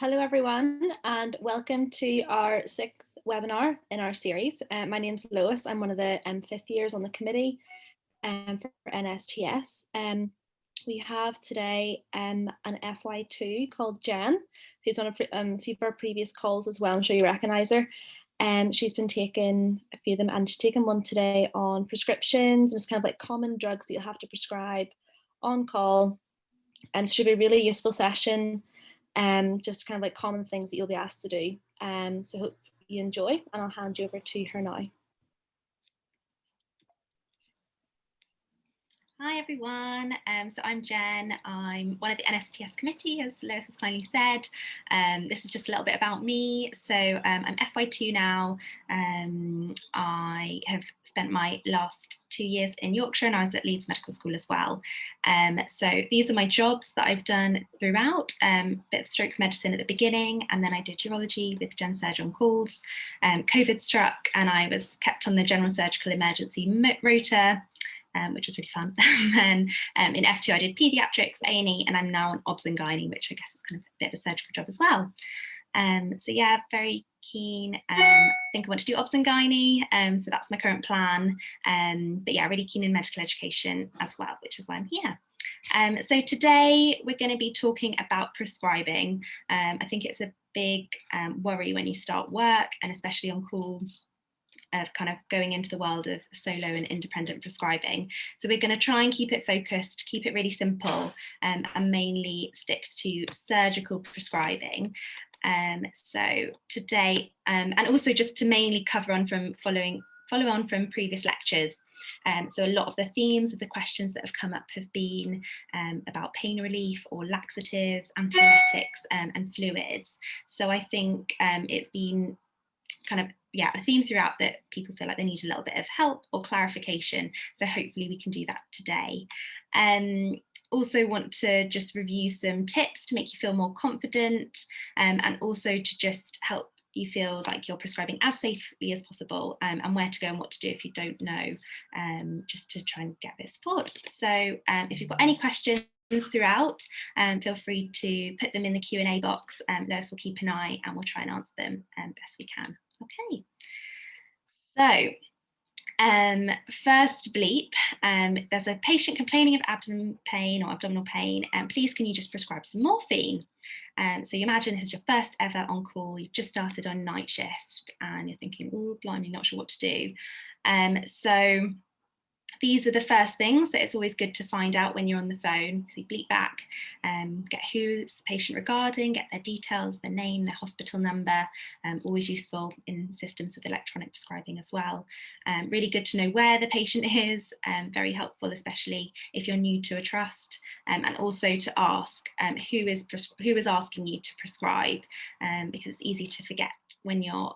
Hello everyone and welcome to our sixth webinar in our series. My name's Lois. I'm one of the fifth years on the committee for NSTS. We have today an FY2 called Jen, who's on a few of our previous calls as well. I'm sure you recognise her. She's been taking a few of them, and she's taken one today on prescriptions, and it's kind of like common drugs that you'll have to prescribe on call. And it should be a really useful session. Just kind of like common things that you'll be asked to do. So hope you enjoy, and I'll hand you over to her now. Hi everyone, so I'm Jen. I'm one of the NSTS committee, as Lois has kindly said. This is just a little bit about me. So I'm FY2 now. I have spent my last 2 years in Yorkshire, and I was at Leeds Medical School as well. So these are my jobs that I've done throughout. Bit of stroke medicine at the beginning, and then I did urology with Gen Surg on calls. COVID struck, and I was kept on the general surgical emergency rota. Which was really fun. And then in F2 I did paediatrics, A&E, and I'm now on obs and gynae, which I guess is kind of a bit of a surgical job as well. So yeah, very keen. I think I want to do obs and gynae, so that's my current plan. But yeah, really keen in medical education as well, which is why I'm here. So today we're going to be talking about prescribing. I think it's a big worry when you start work, and especially on call, of kind of going into the world of solo and independent prescribing. So we're going to try and keep it focused, keep it really simple, and mainly stick to surgical prescribing. So today, and also just to mainly cover on from follow on from previous lectures. So a lot of the themes of the questions that have come up have been about pain relief or laxatives, antiemetics, and fluids. So I think it's been kind of a theme throughout that people feel like they need a little bit of help or clarification. So hopefully we can do that today. Also want to just review some tips to make you feel more confident, and also to just help you feel like you're prescribing as safely as possible, and where to go and what to do if you don't know, just to try and get a bit of support. So if you've got any questions throughout, feel free to put them in the Q&A box. Lois will keep an eye and we'll try and answer them best we can. Okay, so first bleep. There's a patient complaining of abdominal pain, and please can you just prescribe some morphine? So you imagine this is your first ever on call, you've just started on night shift and you're thinking, oh blimey, not sure what to do. So these are the first things that it's always good to find out when you're on the phone. So you bleep back, get who's the patient regarding, get their details, their name, their hospital number, always useful in systems with electronic prescribing as well. Really good to know where the patient is, very helpful, especially if you're new to a trust, and also to ask who is asking you to prescribe, because it's easy to forget when you're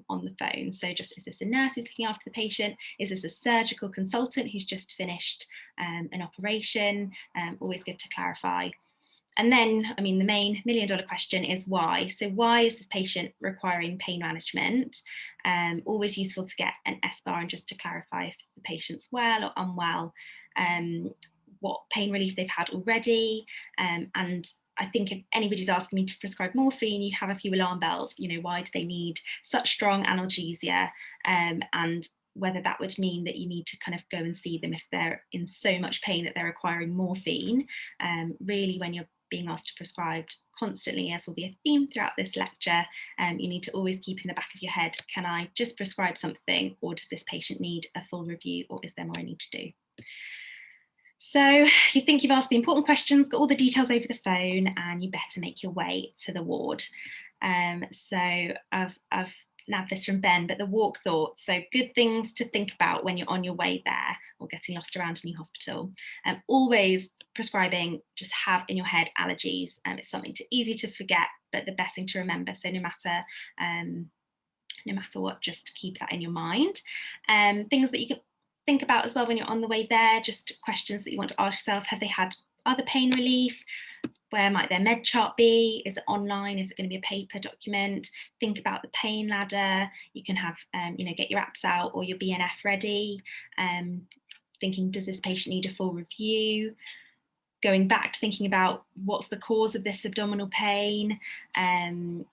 on the phone. So just, is this a nurse who's looking after the patient? Is this a surgical consultant who's just finished an operation? Always good to clarify. And then, I mean, the main $1 million question is why. So why is this patient requiring pain management? Always useful to get an S-bar and just to clarify if the patient's well or unwell, what pain relief they've had already. And I think if anybody's asking me to prescribe morphine, you have a few alarm bells. You know, why do they need such strong analgesia? And whether that would mean that you need to kind of go and see them if they're in so much pain that they're requiring morphine. Really, when you're being asked to prescribe constantly, as will be a theme throughout this lecture, you need to always keep in the back of your head, can I just prescribe something, or does this patient need a full review, or is there more I need to do? So you think you've asked the important questions, got all the details over the phone, and you better make your way to the ward. So I've nabbed this from Ben, but the walk thought. So good things to think about when you're on your way there or getting lost around a new hospital. Always prescribing, just have in your head allergies. It's something easy to forget, but the best thing to remember. So no matter what, just keep that in your mind. Things that you can think about as well when you're on the way there, just questions that you want to ask yourself. Have they had other pain relief? Where might their med chart be? Is it online? Is it going to be a paper document? Think about the pain ladder. You can have, get your apps out or your BNF ready. Thinking, does this patient need a full review? going back to thinking about what's the cause of this abdominal pain, and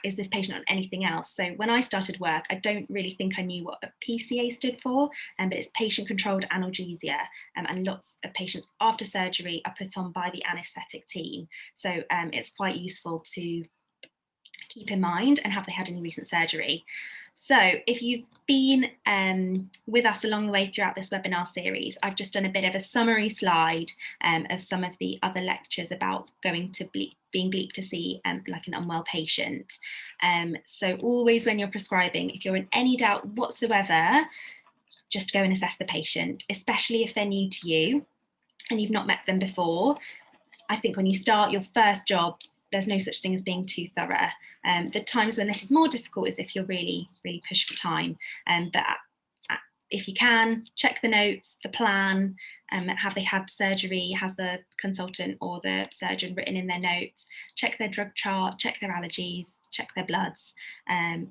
is this patient on anything else? So when I started work, I don't really think I knew what a PCA stood for, but it's patient-controlled analgesia, and lots of patients after surgery are put on by the anaesthetic team. So it's quite useful to keep in mind, and have they had any recent surgery? So if you've been with us along the way throughout this webinar series, I've just done a bit of a summary slide of some of the other lectures about going to being bleep to see like an unwell patient. So always when you're prescribing, if you're in any doubt whatsoever, just go and assess the patient, especially if they're new to you and you've not met them before. I think when you start your first jobs, there's no such thing as being too thorough. The times when this is more difficult is if you're really, really pushed for time. But if you can, check the notes, the plan, have they had surgery, has the consultant or the surgeon written in their notes, check their drug chart, check their allergies, check their bloods.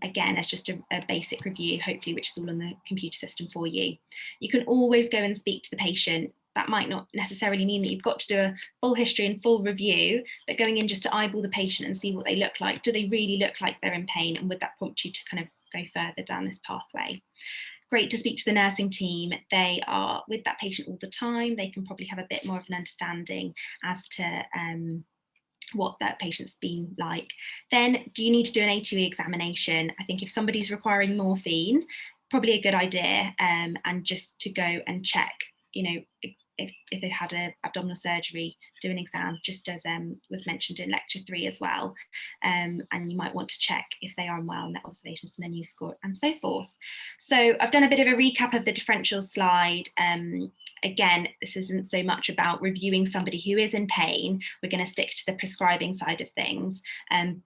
Again, as just a basic review, hopefully, which is all on the computer system for you. You can always go and speak to the patient. That might not necessarily mean that you've got to do a full history and full review, but going in just to eyeball the patient and see what they look like. Do they really look like they're in pain? And would that prompt you to kind of go further down this pathway? Great to speak to the nursing team. They are with that patient all the time. They can probably have a bit more of an understanding as to what that patient's been like. Then, do you need to do an A2E examination? I think if somebody's requiring morphine, probably a good idea, and just to go and check, if they've had an abdominal surgery, do an exam, just as was mentioned in lecture 3 as well. And you might want to check if they are unwell and their observations and their news score and so forth. So I've done a bit of a recap of the differential slide. Again, this isn't so much about reviewing somebody who is in pain. We're going to stick to the prescribing side of things.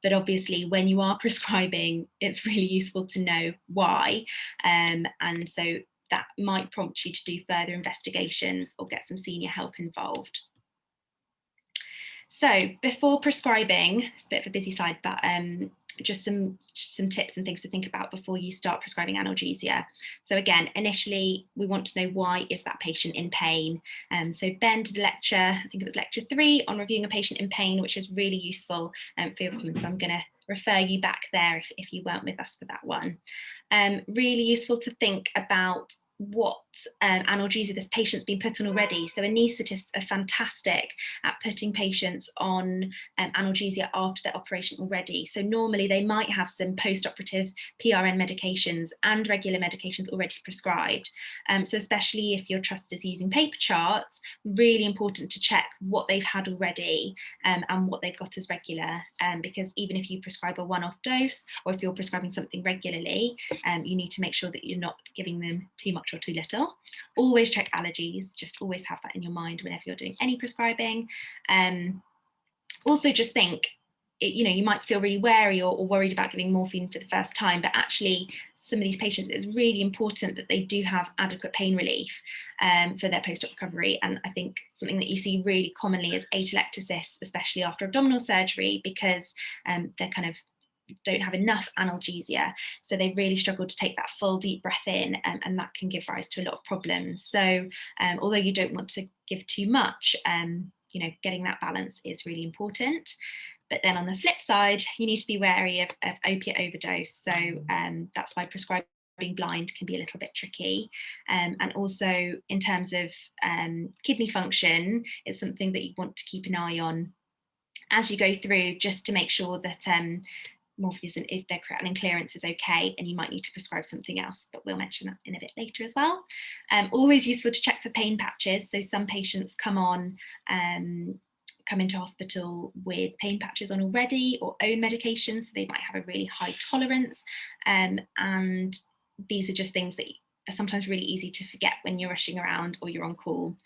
But obviously, when you are prescribing, it's really useful to know why. And so that might prompt you to do further investigations or get some senior help involved. So before prescribing, it's a bit of a busy slide, but just some tips and things to think about before you start prescribing analgesia. So again, initially, we want to know why is that patient in pain. So Ben did a lecture, I think it was lecture 3, on reviewing a patient in pain, which is really useful for your comments. So I'm going to refer you back there if you weren't with us for that one. Really useful to think about what analgesia this patient's been put on already. So anaesthetists are fantastic at putting patients on analgesia after their operation already. So normally they might have some post-operative PRN medications and regular medications already prescribed. So especially if your trust is using paper charts, really important to check what they've had already and what they've got as regular, because even if you prescribe a one-off dose, or if you're prescribing something regularly, you need to make sure that you're not giving them too much or too little. Always check allergies, just always have that in your mind whenever you're doing any prescribing. Also just think, you might feel really wary or worried about giving morphine for the first time, but actually some of these patients, it's really important that they do have adequate pain relief for their post-op recovery. And I think something that you see really commonly is atelectasis, especially after abdominal surgery, because they're kind of don't have enough analgesia, so they really struggle to take that full deep breath in, and that can give rise to a lot of problems. So although you don't want to give too much, getting that balance is really important. But then on the flip side, you need to be wary of opiate overdose. So that's why prescribing blind can be a little bit tricky. And also in terms of kidney function, it's something that you want to keep an eye on as you go through, just to make sure that morphine, if their creatinine clearance is okay, and you might need to prescribe something else, but we'll mention that in a bit later as well. Always useful to check for pain patches. So some patients come into hospital with pain patches on already, or own medications, so they might have a really high tolerance, and these are just things that are sometimes really easy to forget when you're rushing around or you're on call.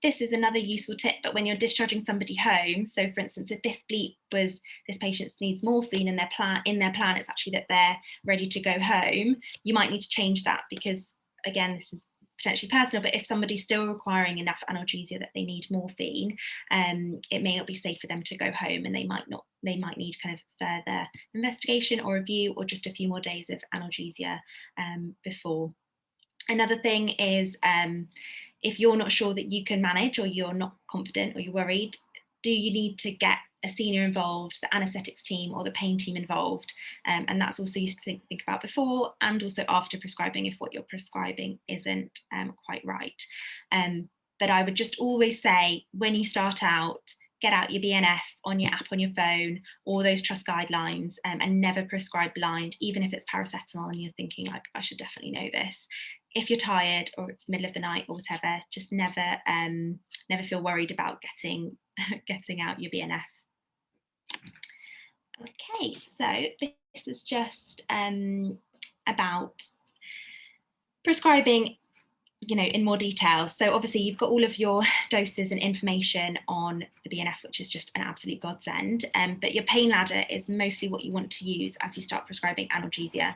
This is another useful tip, but when you're discharging somebody home, so for instance, if this bleep was this patient needs morphine and in their plan it's actually that they're ready to go home, you might need to change that, because again, this is potentially personal, but if somebody's still requiring enough analgesia that they need morphine, it may not be safe for them to go home, and they might need kind of further investigation or review, or just a few more days of analgesia before. Another thing is if you're not sure that you can manage, or you're not confident, or you're worried, do you need to get a senior involved, the anaesthetics team or the pain team involved? And that's also used to think about before and also after prescribing if what you're prescribing isn't quite right. But I would just always say, when you start out, get out your BNF on your app on your phone, or those trust guidelines, and never prescribe blind, even if it's paracetamol and you're thinking like, I should definitely know this. If you're tired or it's the middle of the night or whatever, just never feel worried about getting out your BNF. Okay, so this is just about prescribing, in more detail. So obviously you've got all of your doses and information on the BNF, which is just an absolute godsend. But your pain ladder is mostly what you want to use as you start prescribing analgesia.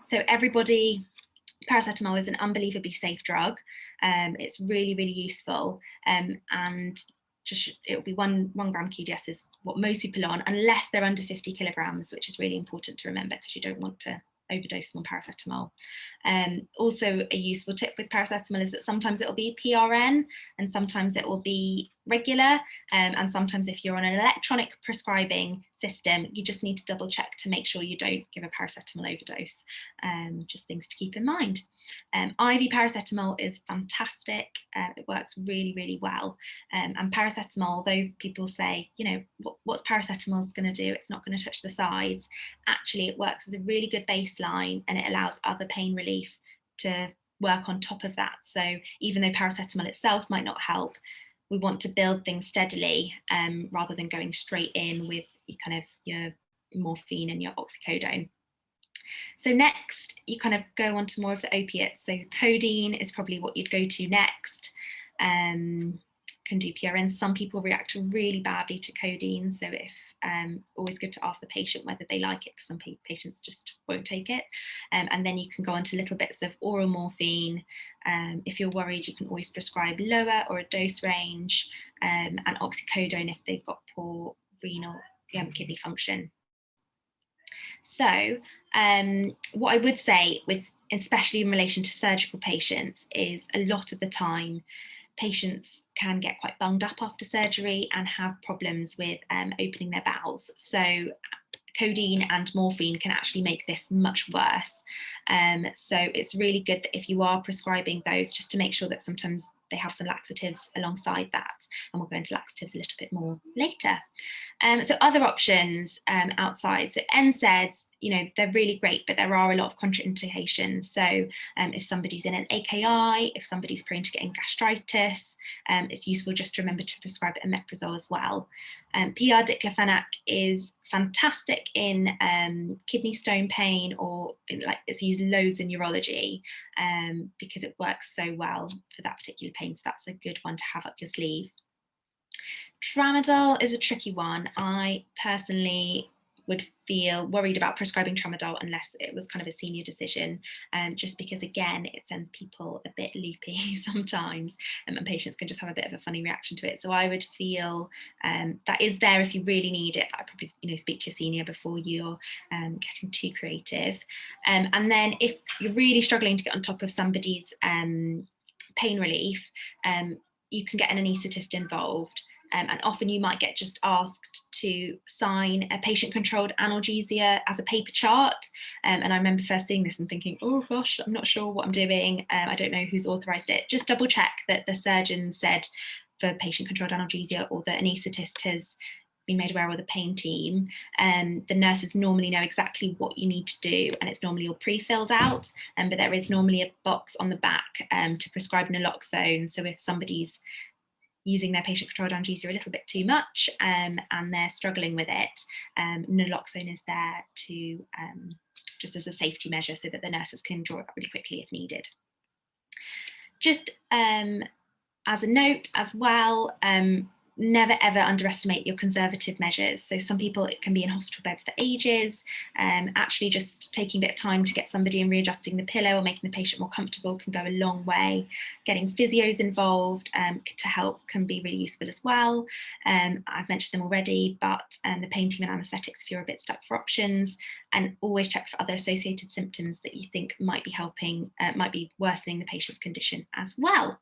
So everybody, paracetamol is an unbelievably safe drug. It's really, really useful, and just it'll be 1 gram QDS is what most people are on, unless they're under 50 kilograms, which is really important to remember because you don't want to overdose them on paracetamol. Also, a useful tip with paracetamol is that sometimes it will be PRN and sometimes it will be regular, and sometimes if you're on an electronic prescribing system, you just need to double check to make sure you don't give a paracetamol overdose. Just things to keep in mind. IV paracetamol is fantastic. It works really, really well. And paracetamol, though people say, what's paracetamol going to do? It's not going to touch the sides. Actually, it works as a really good baseline, and it allows other pain relief to work on top of that. So even though paracetamol itself might not help, we want to build things steadily, rather than going straight in with your morphine and your oxycodone. So next, you kind of go on to more of the opiates. So codeine is probably what you'd go to next. Can do PRN. Some people react really badly to codeine, so if always good to ask the patient whether they like it, because some patients just won't take it. And then you can go on to little bits of oral morphine. If you're worried, you can always prescribe lower or a dose range, and oxycodone if they've got poor renal kidney function. So what I would say, especially in relation to surgical patients, is a lot of the time patients can get quite bunged up after surgery and have problems with opening their bowels. So codeine and morphine can actually make this much worse. So it's really good that if you are prescribing those, just to make sure that sometimes they have some laxatives alongside that, and we'll go into laxatives a little bit more later. So other options outside, so NSAIDs, they're really great, but there are a lot of contraindications. So if somebody's in an AKI, if somebody's prone to getting gastritis, it's useful just to remember to prescribe omeprazole as well. PR diclofenac is fantastic in kidney stone pain, or it's used loads in urology, because it works so well for that particular pain. So that's a good one to have up your sleeve. Tramadol is a tricky one. I personally would feel worried about prescribing tramadol unless it was kind of a senior decision, just because, again, it sends people a bit loopy sometimes, and patients can just have a bit of a funny reaction to it. So I would feel that is there if you really need it, but I'd probably speak to your senior before you're getting too creative. And then if you're really struggling to get on top of somebody's pain relief, you can get an anaesthetist involved. And often you might get just asked to sign a patient-controlled analgesia as a paper chart. And I remember first seeing this and thinking, oh gosh, I'm not sure what I'm doing. I don't know who's authorised it. Just double check that the surgeon said for patient-controlled analgesia, or the anaesthetist has been made aware, of the pain team. The nurses normally know exactly what you need to do, and it's normally all pre-filled out. But there is normally a box on the back to prescribe naloxone. So if somebody's using their patient-controlled analgesia a little bit too much, and they're struggling with it, naloxone is there to just as a safety measure, so that the nurses can draw it up really quickly if needed. Just as a note as well, never ever underestimate your conservative measures. So some people, it can be in hospital beds for ages. Actually just taking a bit of time to get somebody and readjusting the pillow or making the patient more comfortable can go a long way. Getting physios involved to help can be really useful as well. I've mentioned them already, but the pain team and anaesthetics if you're a bit stuck for options, and always check for other associated symptoms that you think might be helping, might be worsening the patient's condition as well.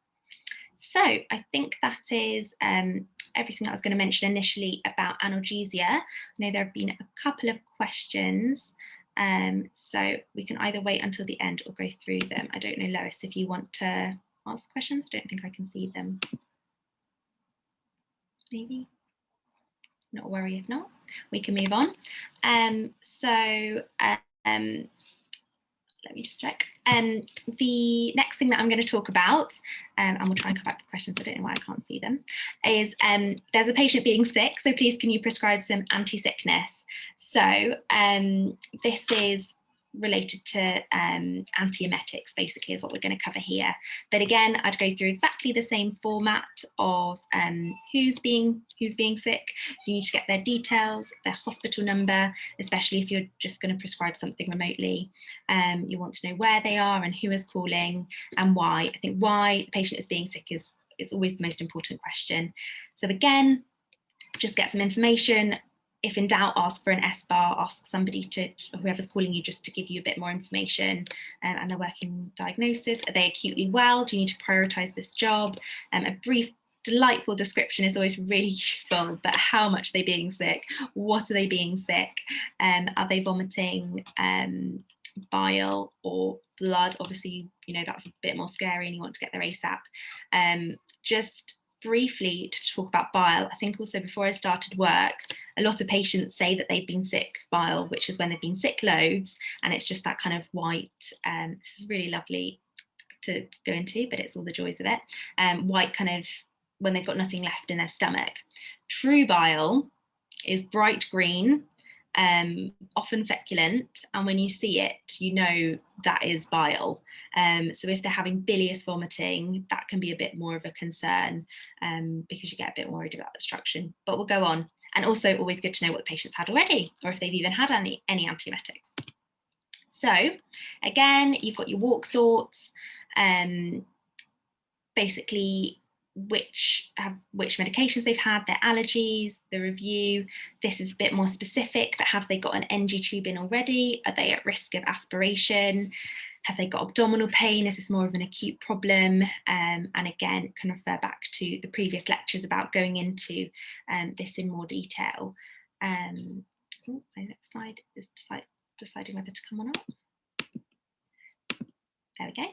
So I think that is everything that I was going to mention initially about analgesia. I know there have been a couple of questions, so we can either wait until the end or go through them. I don't know, Lois, if you want to ask questions. I don't think I can see them. Maybe. Not a worry if not. We can move on. Let me just check. The next thing that I'm going to talk about, and we'll try and come back to questions, I don't know why I can't see them, is there's a patient being sick, so please can you prescribe some anti-sickness? So this is related to antiemetics, basically, is what we're going to cover here. But again, I'd go through exactly the same format of who's being sick. You need to get their details, their hospital number, especially if you're just going to prescribe something remotely. You want to know where they are and who is calling and why. I think why the patient is being sick is always the most important question. So again, just get some information. If in doubt, ask for an S-bar, ask somebody to, whoever's calling you, just to give you a bit more information and their working diagnosis. Are they acutely well? Do you need to prioritise this job? A brief, delightful description is always really useful, but how much are they being sick? What are they being sick? Are they vomiting bile or blood? Obviously, you know, that's a bit more scary and you want to get there ASAP. Just briefly to talk about bile, I think also before I started work, a lot of patients say that they've been sick bile, which is when they've been sick loads, and it's just that kind of white, this is really lovely to go into, but it's all the joys of it, white kind of when they've got nothing left in their stomach. True bile is bright green, often feculent, and when you see it, you know that is bile. So if they're having bilious vomiting, that can be a bit more of a concern because you get a bit worried about obstruction, but we'll go on. And also always good to know what the patient's had already, or if they've even had any antiemetics. So again, you've got your walk thoughts, basically which medications they've had, their allergies, the review. This is a bit more specific, but have they got an NG tube in already? Are they at risk of aspiration? Have they got abdominal pain? Is this more of an acute problem? And again, can refer back to the previous lectures about going into this in more detail. My next slide is deciding whether to come or not. There we go.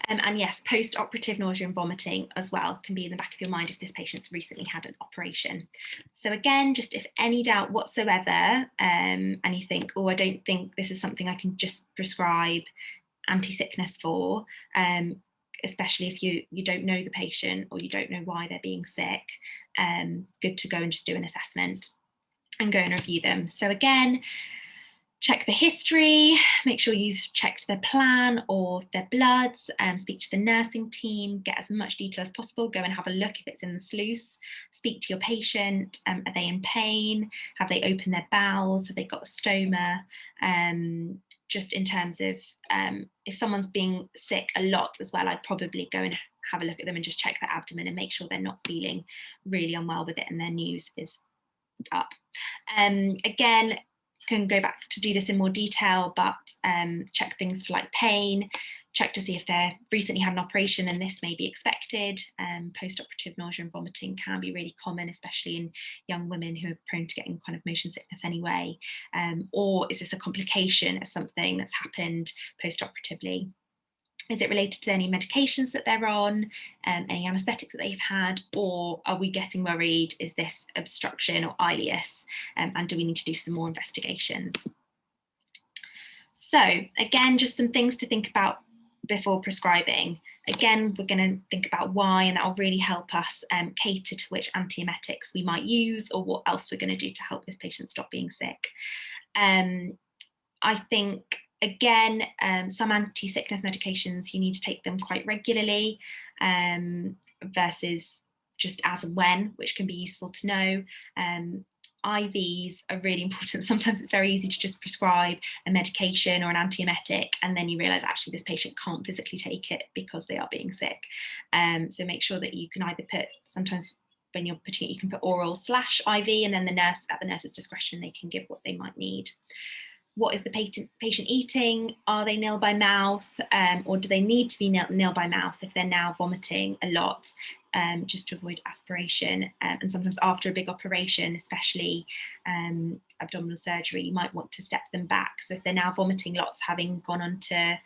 And yes, post-operative nausea and vomiting as well can be in the back of your mind if this patient's recently had an operation. So again, just if any doubt whatsoever, and you think, oh, I don't think this is something I can just prescribe anti-sickness for, especially if you don't know the patient or you don't know why they're being sick, good to go and just do an assessment and go and review them. So again, check the history, make sure you've checked their plan or their bloods, speak to the nursing team, get as much detail as possible, go and have a look if it's in the sluice, speak to your patient, are they in pain, have they opened their bowels, have they got a stoma, just in terms of if someone's being sick a lot as well, I'd probably go and have a look at them and just check their abdomen and make sure they're not feeling really unwell with it and their news is up. Again, can go back to do this in more detail, but check things for like pain, check to see if they've recently had an operation and this may be expected. Post-operative nausea and vomiting can be really common, especially in young women who are prone to getting kind of motion sickness anyway. Or is this a complication of something that's happened post-operatively? Is it related to any medications that they're on, any anaesthetics that they've had, or are we getting worried? Is this obstruction or ileus? And do we need to do some more investigations? So again, just some things to think about before prescribing. Again, we're going to think about why, and that will really help us cater to which antiemetics we might use or what else we're going to do to help this patient stop being sick. I think, again, some anti-sickness medications, you need to take them quite regularly versus just as and when, which can be useful to know. IVs are really important. Sometimes it's very easy to just prescribe a medication or an antiemetic and then you realise actually this patient can't physically take it because they are being sick. So make sure that you can either put, sometimes when you're putting it, you can put oral/IV and then the nurse, at the nurse's discretion, they can give what they might need. What is the patient eating? Are they nil by mouth, or do they need to be nil by mouth if they're now vomiting a lot? just to avoid aspiration. And sometimes after a big operation, especially abdominal surgery, you might want to step them back. So if they're now vomiting lots, having gone on to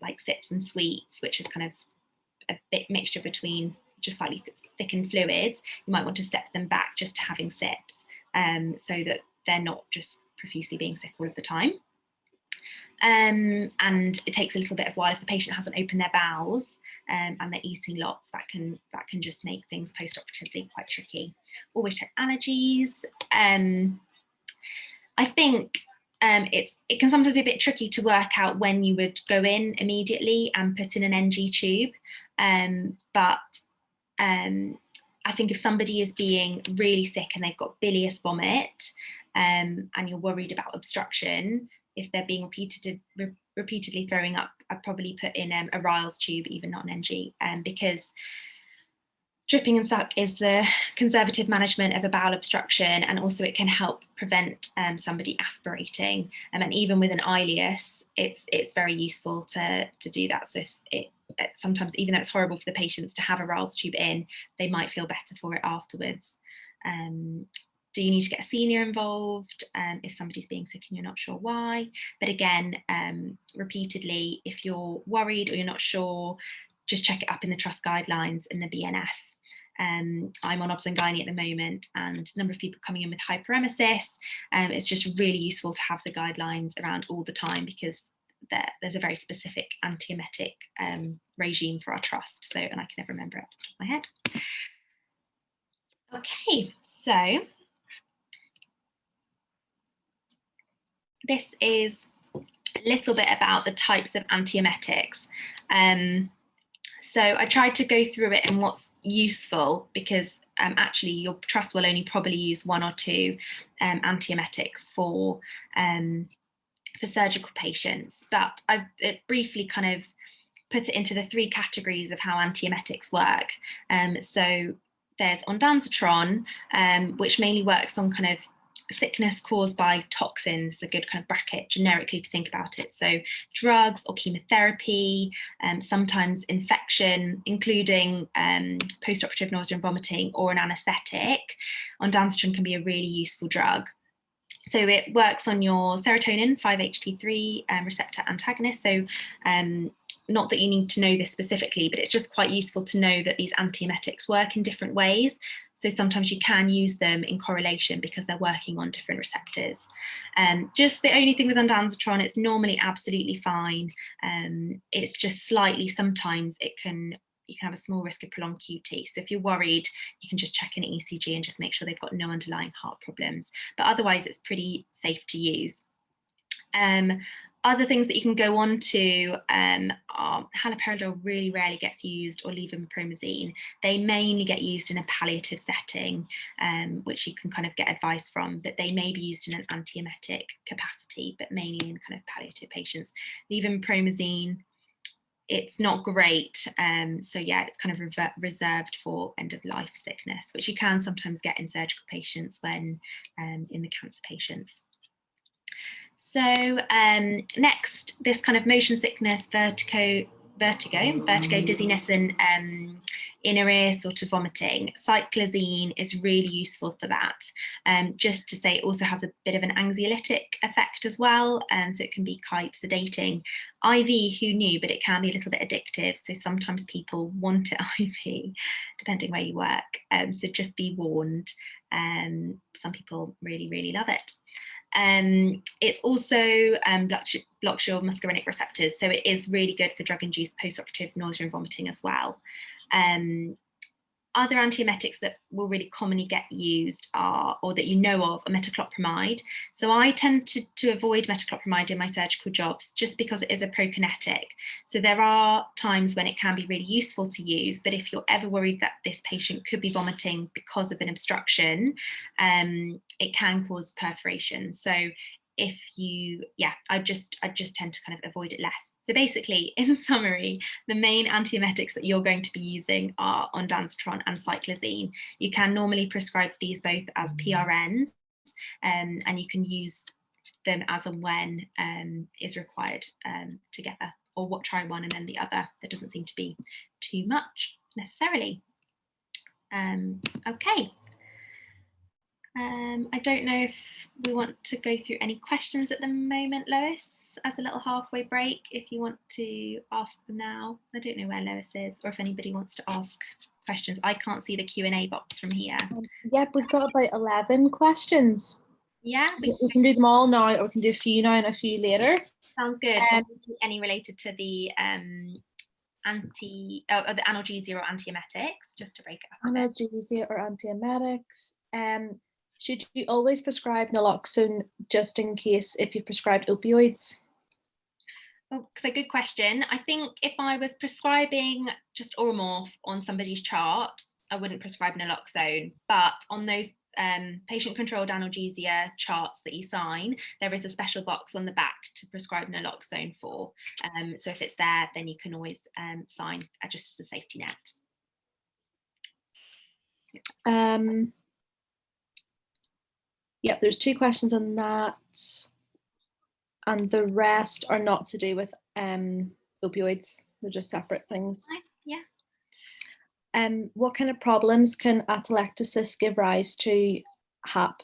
like sips and sweets, which is kind of a bit mixture between just slightly thickened fluids, you might want to step them back just to having sips, so that they're not just profusely being sick all of the time. And it takes a little bit of while if the patient hasn't opened their bowels and they're eating lots. That can just make things post-operatively quite tricky. Always check allergies. I think it can sometimes be a bit tricky to work out when you would go in immediately and put in an NG tube, but I think if somebody is being really sick and they've got bilious vomit, and you're worried about obstruction, if they're being repeatedly throwing up, I'd probably put in a Riles tube, even not an NG, because dripping and suck is the conservative management of a bowel obstruction, and also it can help prevent somebody aspirating. And even with an ileus, it's very useful to do that. So if sometimes, even though it's horrible for the patients to have a Riles tube in, they might feel better for it afterwards. Do you need to get a senior involved if somebody's being sick and you're not sure why? But again, repeatedly, if you're worried or you're not sure, just check it up in the trust guidelines in the BNF. I'm on obs and gynae at the moment, and the number of people coming in with hyperemesis, it's just really useful to have the guidelines around all the time, because there's a very specific antiemetic regime for our trust. So, and I can never remember it off the top of my head. Okay, so this is a little bit about the types of antiemetics. So I tried to go through it and what's useful, because actually your trust will only probably use one or two antiemetics for surgical patients. But I've briefly kind of put it into the three categories of how antiemetics work. So there's ondansetron, which mainly works on kind of sickness caused by toxins, a good kind of bracket generically to think about it. So drugs or chemotherapy, sometimes infection, including post-operative nausea and vomiting, or an anaesthetic. Ondansetron can be a really useful drug. So it works on your serotonin 5-HT3 receptor antagonist. So not that you need to know this specifically, but it's just quite useful to know that these antiemetics work in different ways. So sometimes you can use them in correlation because they're working on different receptors. Just the only thing with ondansetron, it's normally absolutely fine. It's just slightly, sometimes you can have a small risk of prolonged QT. So if you're worried, you can just check an ECG and just make sure they've got no underlying heart problems. But otherwise, it's pretty safe to use. Other things that you can go on to are haloperidol really rarely gets used, or levomepromazine. They mainly get used in a palliative setting, which you can kind of get advice from, but they may be used in an antiemetic capacity, but mainly in kind of palliative patients. Levomepromazine, it's not great. So yeah, it's kind of reserved for end of life sickness, which you can sometimes get in surgical patients when in the cancer patients. So next, this kind of motion sickness, vertigo, dizziness, and inner ear sort of vomiting. Cyclizine is really useful for that. Just to say, it also has a bit of an anxiolytic effect as well, and so it can be quite sedating. IV, who knew, but it can be a little bit addictive. So sometimes people want it IV, depending where you work. So just be warned. Some people really, really love it. It's also blocks your muscarinic receptors, so it is really good for drug-induced post-operative nausea and vomiting as well. Other antiemetics that will really commonly get used are, or that you know of, are metoclopramide. So I tend to avoid metoclopramide in my surgical jobs just because it is a prokinetic. So there are times when it can be really useful to use, but if you're ever worried that this patient could be vomiting because of an obstruction, it can cause perforation. So if you, I just tend to kind of avoid it less. So basically, in summary, the main antiemetics that you're going to be using are ondansetron and cyclizine. You can normally prescribe these both as PRNs, and you can use them as and when is required together, or try one and then the other. There doesn't seem to be too much necessarily. Okay. I don't know if we want to go through any questions at the moment, Lois, as a little halfway break, if you want to ask them now. I don't know where Lois is, or if anybody wants to ask questions. I can't see the Q&A box from here. Yep, we've got about 11 questions. Yeah, we can do them all now, or we can do a few now and a few later. Sounds good. Any related to the the analgesia or antiemetics, just to break it up. Analgesia or antiemetics. Should you always prescribe naloxone just in case if you've prescribed opioids? Oh, so good question. I think if I was prescribing just Oromorph on somebody's chart, I wouldn't prescribe naloxone, but on those patient-controlled analgesia charts that you sign, there is a special box on the back to prescribe naloxone for. So if it's there, then you can always sign just as a safety net. Yep, there's 2 questions on that, and the rest are not to do with opioids. They're just separate things. Yeah. What kind of problems can atelectasis give rise to? HAP ?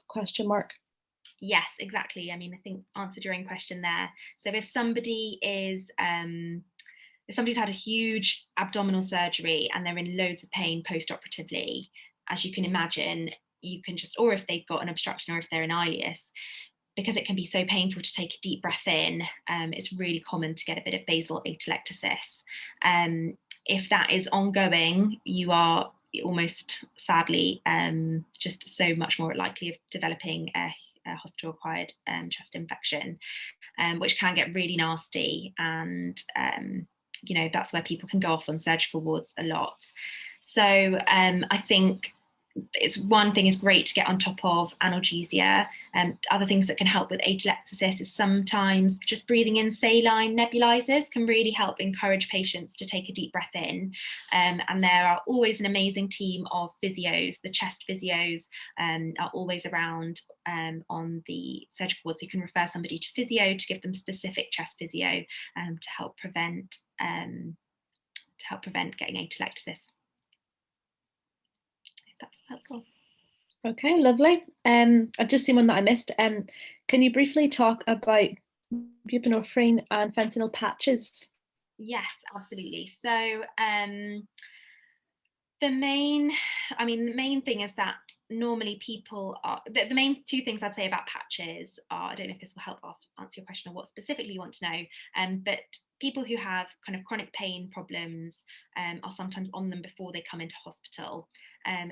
Yes, exactly. I mean, I think answered your own question there. So if somebody is if somebody's had a huge abdominal surgery and they're in loads of pain post-operatively, as you can imagine, you can just, or if they've got an obstruction or if they're in ileus, because it can be so painful to take a deep breath in, it's really common to get a bit of basal atelectasis. If that is ongoing, you are almost sadly just so much more likely of developing a hospital-acquired chest infection, which can get really nasty, and you know, that's where people can go off on surgical wards a lot. So I think it's one thing is great to get on top of analgesia. Other things that can help with atelectasis is sometimes just breathing in saline nebulizers can really help encourage patients to take a deep breath in. And there are always an amazing team of physios. The chest physios are always around on the surgical ward, so you can refer somebody to physio to give them specific chest physio to help prevent getting atelectasis. That's helpful. Okay, lovely. I've just seen one that I missed. Can you briefly talk about buprenorphine and fentanyl patches? Yes, absolutely. So the main thing is that normally people are, the main 2 things I'd say about patches are, I don't know if this will help answer your question or what specifically you want to know, but people who have kind of chronic pain problems are sometimes on them before they come into hospital.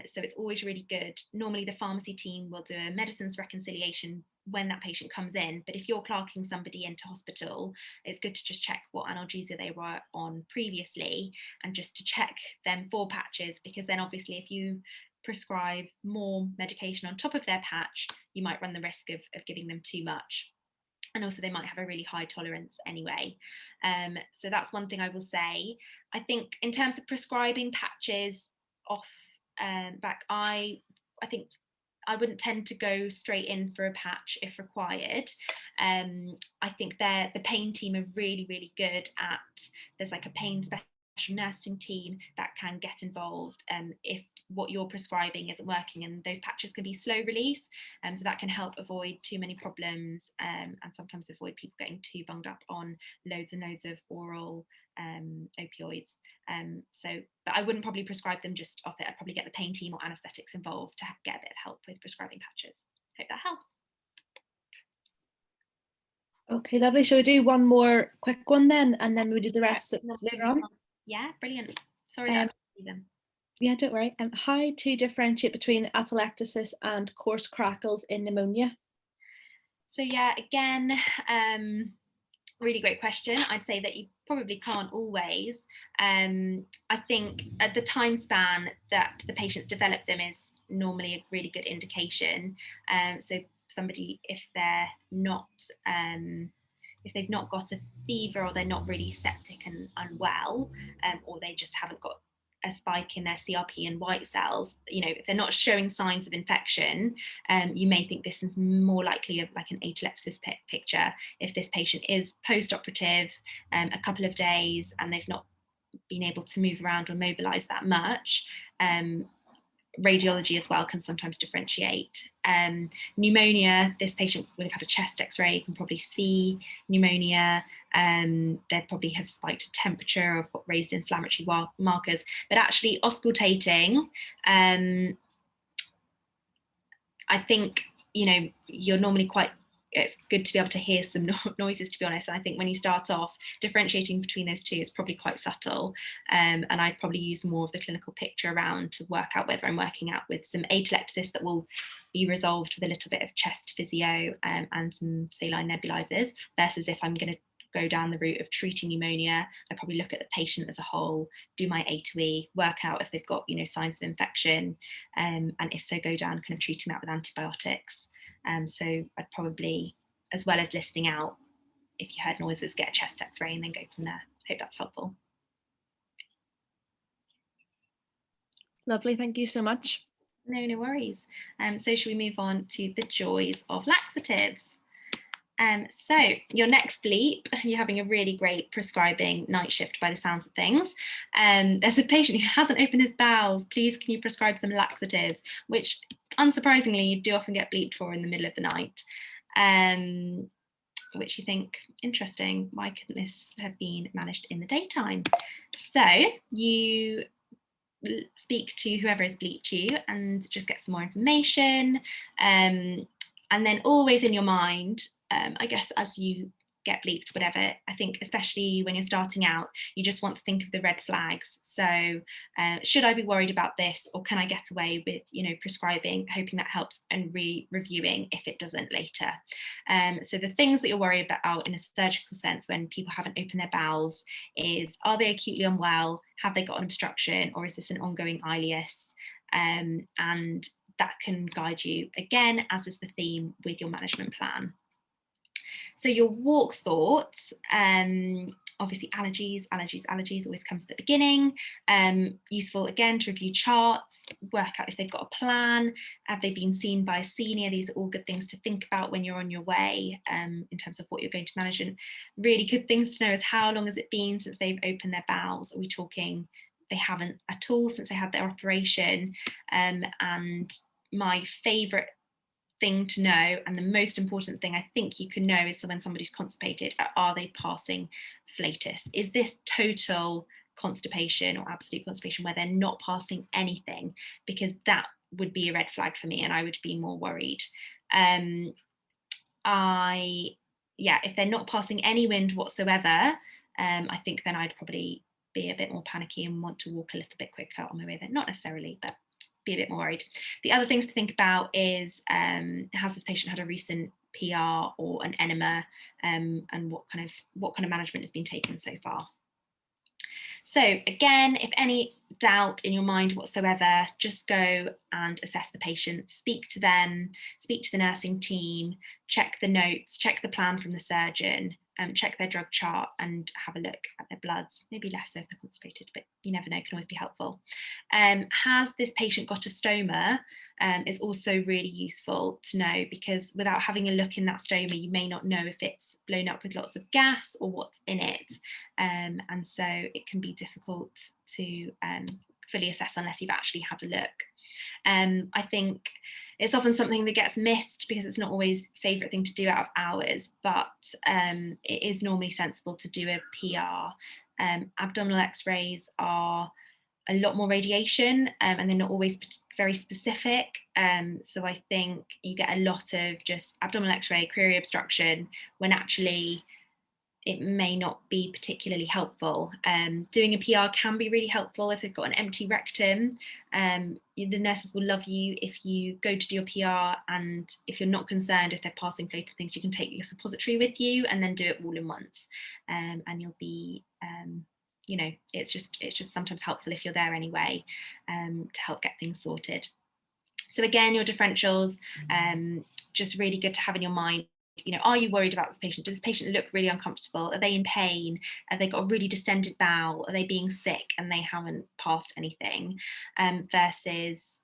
So it's always really good. Normally the pharmacy team will do a medicines reconciliation when that patient comes in, but if you're clerking somebody into hospital, it's good to just check what analgesia they were on previously and just to check them for patches, because then obviously if you prescribe more medication on top of their patch, you might run the risk of giving them too much. And also they might have a really high tolerance anyway. So that's one thing I will say. I think in terms of prescribing patches off back, I think I wouldn't tend to go straight in for a patch if required. I think the pain team are really, really good at, there's like a pain special nursing team that can get involved if what you're prescribing isn't working, and those patches can be slow release, so that can help avoid too many problems and sometimes avoid people getting too bunged up on loads and loads of oral opioids. But I wouldn't probably prescribe them just off it. I'd probably get the pain team or anaesthetics involved to get a bit of help with prescribing patches. Hope that helps. Okay, lovely. Shall we do one more quick one then, and then we do the rest later on? Yeah, brilliant. Sorry that I couldn't see them. Yeah, don't worry. How to differentiate between atelectasis and coarse crackles in pneumonia? So yeah, again, really great question. I'd say that you probably can't always. I think at the time span that the patients develop them is normally a really good indication. So somebody, if they're not if they've not got a fever, or they're not really septic and unwell, or they just haven't got a spike in their CRP and white cells, you know, if they're not showing signs of infection, you may think this is more likely of like an atelectasis picture. If this patient is post-operative a couple of days and they've not been able to move around or mobilize that much, radiology as well can sometimes differentiate. Pneumonia, this patient would have had a chest x-ray, you can probably see pneumonia, they probably have spiked temperature or have got raised inflammatory markers, but actually auscultating, I think, you know, you're normally quite, it's good to be able to hear some noises, to be honest. And I think when you start off, differentiating between those two is probably quite subtle. And I'd probably use more of the clinical picture around to work out whether I'm working out with some atelectasis that will be resolved with a little bit of chest physio and some saline nebulizers, versus if I'm going to go down the route of treating pneumonia, I probably look at the patient as a whole, do my A to E, work out if they've got, you know, signs of infection, and if so, go down, kind of treat them out with antibiotics. So I'd probably, as well as listening out, if you heard noises, get a chest x-ray and then go from there. Hope that's helpful. Lovely, thank you so much. No worries. So should we move on to the joys of laxatives? So your next bleep, you're having a really great prescribing night shift by the sounds of things. There's a patient who hasn't opened his bowels. Please, can you prescribe some laxatives? Which, unsurprisingly, you do often get bleeped for in the middle of the night. Which you think, interesting, why couldn't this have been managed in the daytime? So you speak to whoever has bleeped you and just get some more information. And then always in your mind, I guess as you get bleeped, whatever, I think especially when you're starting out, you just want to think of the red flags. So should I be worried about this, or can I get away with, you know, prescribing, hoping that helps, and reviewing if it doesn't later. So the things that you're worried about in a surgical sense when people haven't opened their bowels is, are they acutely unwell? Have they got an obstruction, or is this an ongoing ileus? And that can guide you, again, as is the theme with your management plan. So your walk thoughts, obviously allergies always comes at the beginning. Useful again to review charts, work out if they've got a plan, have they been seen by a senior. These are all good things to think about when you're on your way in terms of what you're going to manage. And really good things to know is, how long has it been since they've opened their bowels? Are we talking they haven't at all since they had their operation? And my favourite thing to know, and the most important thing I think you can know, is when somebody's constipated, are they passing flatus? Is this total constipation or absolute constipation where they're not passing anything? Because that would be a red flag for me, and I would be more worried. If they're not passing any wind whatsoever, I think then I'd probably be a bit more panicky and want to walk a little bit quicker on my way there. Not necessarily, but be a bit more worried. The other things to think about is, has this patient had a recent PR or an enema, and what kind of management has been taken so far. So again, if any doubt in your mind whatsoever, just go and assess the patient, speak to them, speak to the nursing team, check the notes, check the plan from the surgeon, check their drug chart and have a look at their bloods, maybe less so if they're constipated, but you never know, can always be helpful. Has this patient got a stoma? Is also really useful to know, because without having a look in that stoma, you may not know if it's blown up with lots of gas or what's in it. And so it can be difficult to fully assess unless you've actually had a look. I think it's often something that gets missed because it's not always a favourite thing to do out of hours, but it is normally sensible to do a PR. Abdominal x-rays are a lot more radiation, and they're not always very specific. So I think you get a lot of just abdominal x-ray, query obstruction, when actually it may not be particularly helpful. Doing a PR can be really helpful if they've got an empty rectum. The nurses will love you if you go to do your PR, and if you're not concerned if they're passing plated things, you can take your suppository with you and then do it all in once. And you'll be, you know, it's just sometimes helpful if you're there anyway, to help get things sorted. So again, your differentials, just really good to have in your mind. You know, are you worried about this patient? Does this patient look really uncomfortable? Are they in pain? Have they got a really distended bowel? Are they being sick and they haven't passed anything? Versus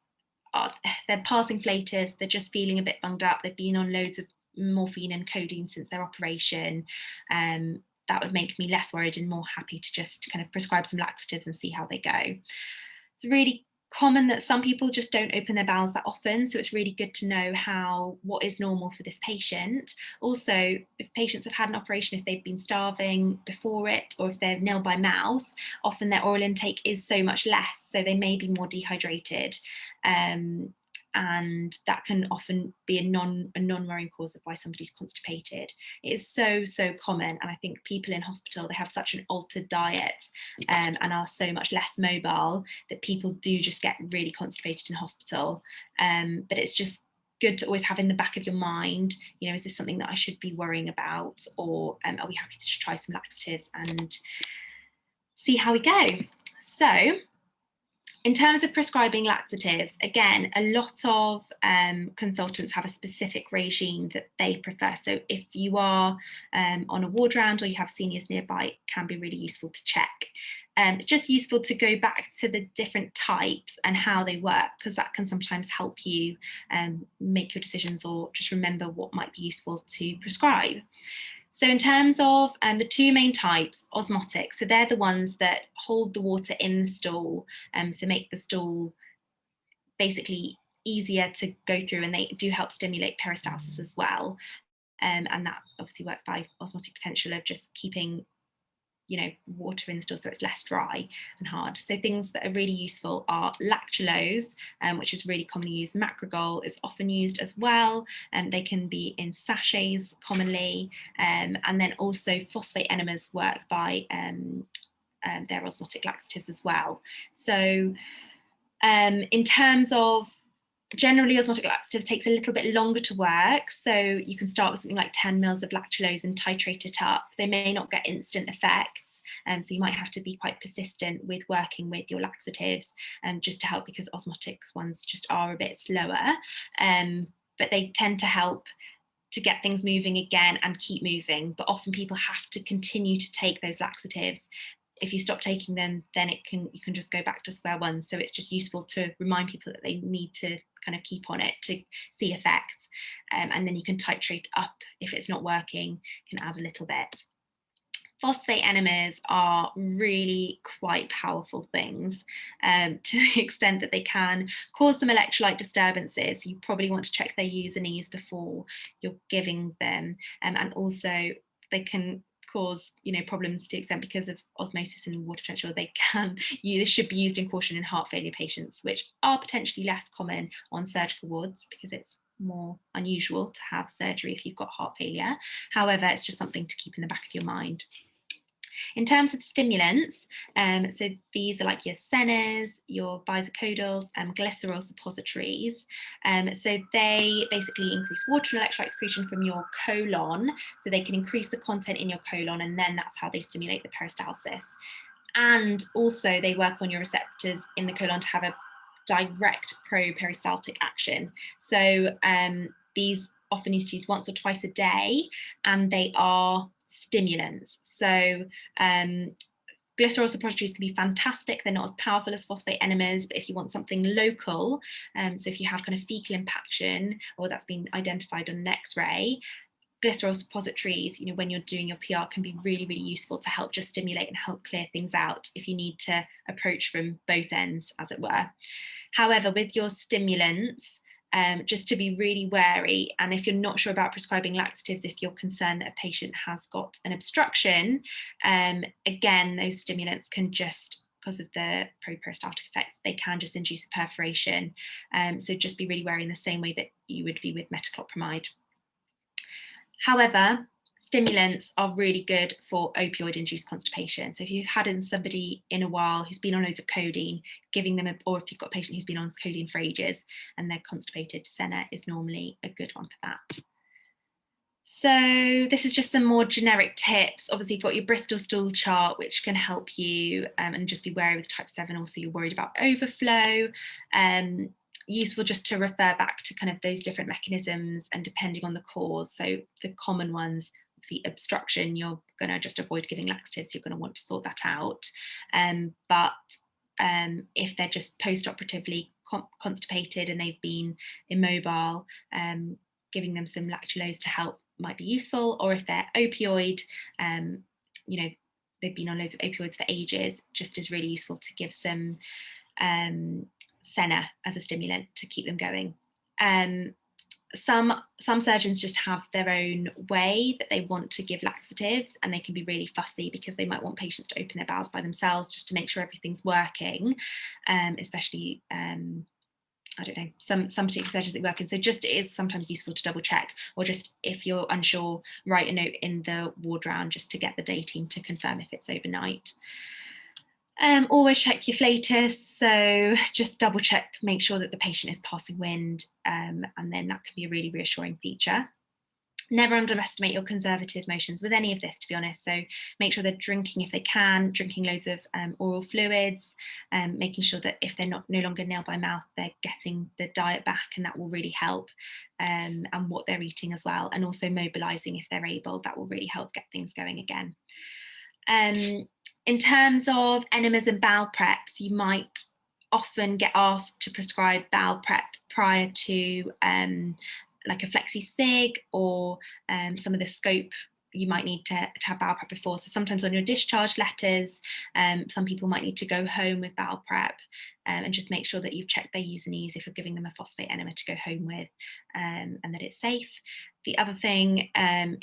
they're passing flatus, they're just feeling a bit bunged up, they've been on loads of morphine and codeine since their operation. That would make me less worried and more happy to just kind of prescribe some laxatives and see how they go. It's really common that some people just don't open their bowels that often, so it's really good to know what is normal for this patient. Also, if patients have had an operation, if they've been starving before it, or if they're nil by mouth, often their oral intake is so much less, so they may be more dehydrated. And that can often be a non-worrying cause of why somebody's constipated. It is so common, and I think people in hospital, they have such an altered diet and are so much less mobile that people do just get really constipated in hospital. But it's just good to always have in the back of your mind, is this something that I should be worrying about, or are we happy to just try some laxatives and see how we go? So in terms of prescribing laxatives, again, a lot of consultants have a specific regime that they prefer. So if you are on a ward round or you have seniors nearby, it can be really useful to check. Just useful to go back to the different types and how they work, because that can sometimes help you make your decisions, or just remember what might be useful to prescribe. So in terms of the two main types, osmotic, so they're the ones that hold the water in the stool, so make the stool basically easier to go through, and they do help stimulate peristalsis as well. And that obviously works by osmotic potential of just keeping water in the stool so it's less dry and hard. So things that are really useful are lactulose, which is really commonly used. Macrogol is often used as well, and they can be in sachets commonly, and then also phosphate enemas work by their osmotic laxatives as well. So in terms of generally, osmotic laxatives takes a little bit longer to work, so you can start with something like 10 mils of lactulose and titrate it up. They may not get instant effects, so you might have to be quite persistent with working with your laxatives just to help, because osmotic ones just are a bit slower, but they tend to help to get things moving again and keep moving. But often people have to continue to take those laxatives. If you stop taking them, then you can just go back to square one. So it's just useful to remind people that they need to kind of keep on it to see effects, and then you can titrate up if it's not working, can add a little bit. Phosphate enemas are really quite powerful things, to the extent that they can cause some electrolyte disturbances. You probably want to check their use and ease before you're giving them, and also they can cause problems to the extent, because of osmosis and water potential, they should be used in caution in heart failure patients, which are potentially less common on surgical wards because it's more unusual to have surgery if you've got heart failure. However, it's just something to keep in the back of your mind. In terms of stimulants, so these are like your Senas, your bisacodyls, glycerol suppositories. So they basically increase water and electrolyte excretion from your colon, so they can increase the content in your colon, and then that's how they stimulate the peristalsis. And also they work on your receptors in the colon to have a direct pro-peristaltic action. So these often used to use once or twice a day, and they are stimulants. So glycerol suppositories can be fantastic. They're not as powerful as phosphate enemas, but if you want something local, so if you have kind of fecal impaction, or that's been identified on an X-ray, glycerol suppositories, when you're doing your PR, can be really, really useful to help just stimulate and help clear things out if you need to approach from both ends, as it were. However, with your stimulants, just to be really wary, and if you're not sure about prescribing laxatives, if you're concerned that a patient has got an obstruction, again, those stimulants can just, because of the pro-peristaltic effect, they can just induce a perforation. So just be really wary in the same way that you would be with metoclopramide. However, stimulants are really good for opioid-induced constipation. So if you've had somebody in a while who's been on loads of codeine, giving them, or if you've got a patient who's been on codeine for ages and they're constipated, Sena is normally a good one for that. So this is just some more generic tips. Obviously, you've got your Bristol stool chart, which can help you, and just be wary with type 7. Also, you're worried about overflow. Useful just to refer back to kind of those different mechanisms and depending on the cause. So the common ones, obviously obstruction, you're going to just avoid giving laxatives, you're going to want to sort that out. But if they're just post-operatively constipated and they've been immobile, giving them some lactulose to help might be useful. Or if they're opioid, they've been on loads of opioids for ages, just is really useful to give some senna as a stimulant to keep them going. Some surgeons just have their own way that they want to give laxatives, and they can be really fussy because they might want patients to open their bowels by themselves just to make sure everything's working, especially I don't know, some particular surgeons that work in. So just it is sometimes useful to double check, or just if you're unsure, write a note in the ward round just to get the day team to confirm if it's overnight. Always check your flatus, so just double check, make sure that the patient is passing wind, and then that can be a really reassuring feature. Never underestimate your conservative motions with any of this, to be honest. So make sure they're drinking if they can, drinking loads of oral fluids, making sure that if they're no longer nail by mouth, they're getting the diet back, and that will really help, and what they're eating as well, and also mobilizing if they're able. That will really help get things going again. In terms of enemas and bowel preps, you might often get asked to prescribe bowel prep prior to like a flexi sig, or some of the scope you might need to have bowel prep before. So sometimes on your discharge letters, some people might need to go home with bowel prep, and just make sure that you've checked their U's and E's if you're giving them a phosphate enema to go home with, and that it's safe. The other thing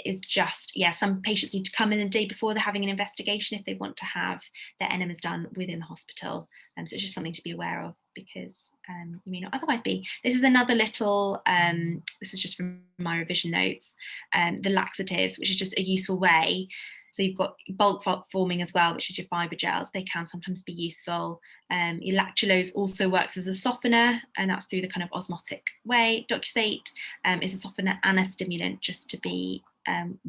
is just, some patients need to come in the day before they're having an investigation if they want to have their enemas done within the hospital. So it's just something to be aware of, because you may not otherwise be. This is another little, this is just from my revision notes, the laxatives, which is just a useful way. So you've got bulk forming as well, which is your fibre gels. They can sometimes be useful. Your lactulose also works as a softener, and that's through the kind of osmotic way. Docusate is a softener and a stimulant, just to be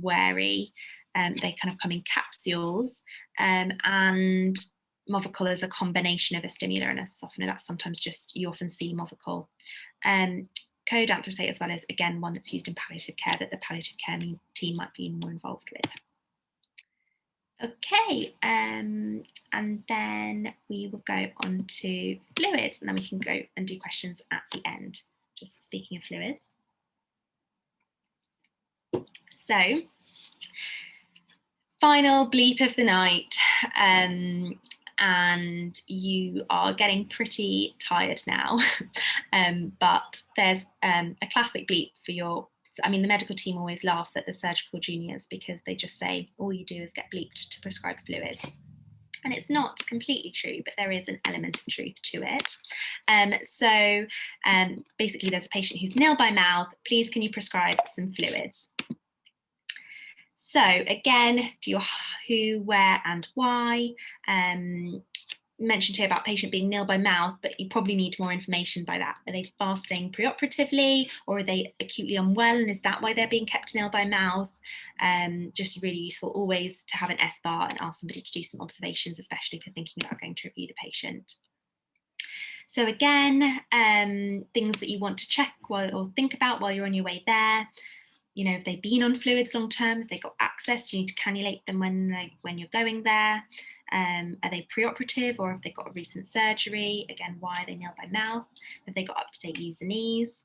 wary. They kind of come in capsules, and Movicol is a combination of a stimulant and a softener. That's sometimes just, you often see Movicol. Code anthracite as well is, again, one that's used in palliative care that the palliative care team might be more involved with. Okay, and then we will go on to fluids, and then we can go and do questions at the end. Just speaking of fluids. So, final bleep of the night, and you are getting pretty tired now, but there's a classic bleep for your, I mean, the medical team always laugh at the surgical juniors because they just say, all you do is get bleeped to prescribe fluids. And it's not completely true, but there is an element of truth to it. So basically there's a patient who's nil by mouth. Please, can you prescribe some fluids? So again, do your who, where, and why. Mentioned here about patient being nil by mouth, but you probably need more information by that. Are they fasting preoperatively, or are they acutely unwell, and is that why they're being kept nil by mouth? Just really useful always to have an S-bar and ask somebody to do some observations, especially if you're thinking about going to review the patient. So again, things that you want to check or think about while you're on your way there. You know, if they've been on fluids long term, if they've got access, you need to cannulate them when you're going there. Are they preoperative, or have they got a recent surgery? Again, why are they nil by mouth? Have they got up-to-date U's and E's?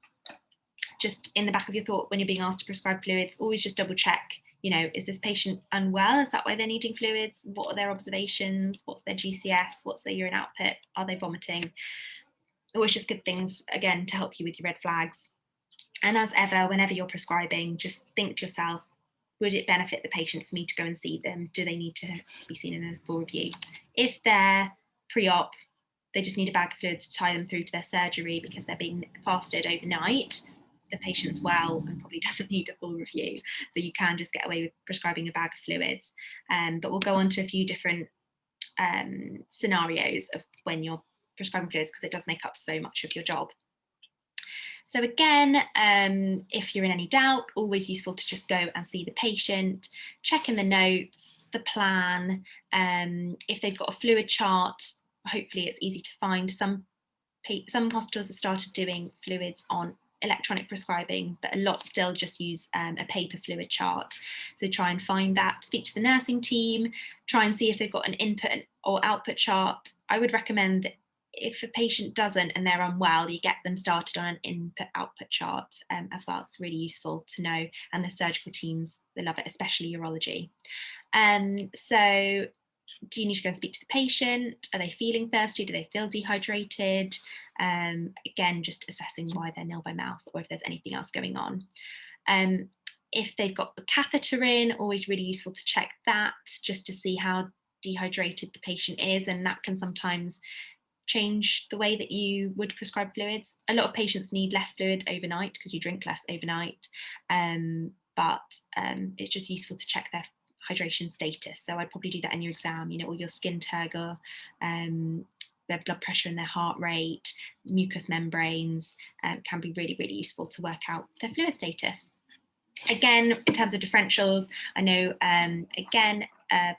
Just in the back of your thought when you're being asked to prescribe fluids, always just double check, you know, is this patient unwell? Is that why they're needing fluids? What are their observations? What's their GCS? What's their urine output? Are they vomiting? Always just good things, again, to help you with your red flags. And as ever, whenever you're prescribing, just think to yourself, would it benefit the patient for me to go and see them? Do they need to be seen in a full review? If they're pre-op, they just need a bag of fluids to tie them through to their surgery because they're being fasted overnight, the patient's well and probably doesn't need a full review. So you can just get away with prescribing a bag of fluids. But we'll go on to a few different scenarios of when you're prescribing fluids, because it does make up so much of your job. So again, if you're in any doubt, always useful to just go and see the patient, check in the notes, the plan. If they've got a fluid chart, hopefully it's easy to find. Some hospitals have started doing fluids on electronic prescribing, but a lot still just use a paper fluid chart. So try and find that, speak to the nursing team, try and see if they've got an input or output chart. I would recommend that if a patient doesn't and they're unwell, you get them started on an input-output chart as well. It's really useful to know, and the surgical teams, they love it, especially urology. So Do you need to go and speak to the patient? Are they feeling thirsty? Do they feel dehydrated? Again, just assessing why they're nil by mouth, or if there's anything else going on. If they've got the catheter in, always really useful to check that, just to see how dehydrated the patient is, and that can sometimes change the way that you would prescribe fluids. A lot of patients need less fluid overnight because you drink less overnight, but it's just useful to check their hydration status. So I'd probably do that in your exam, or your skin turgor, their blood pressure and their heart rate, mucous membranes, can be really, really useful to work out their fluid status. Again, in terms of differentials, I know,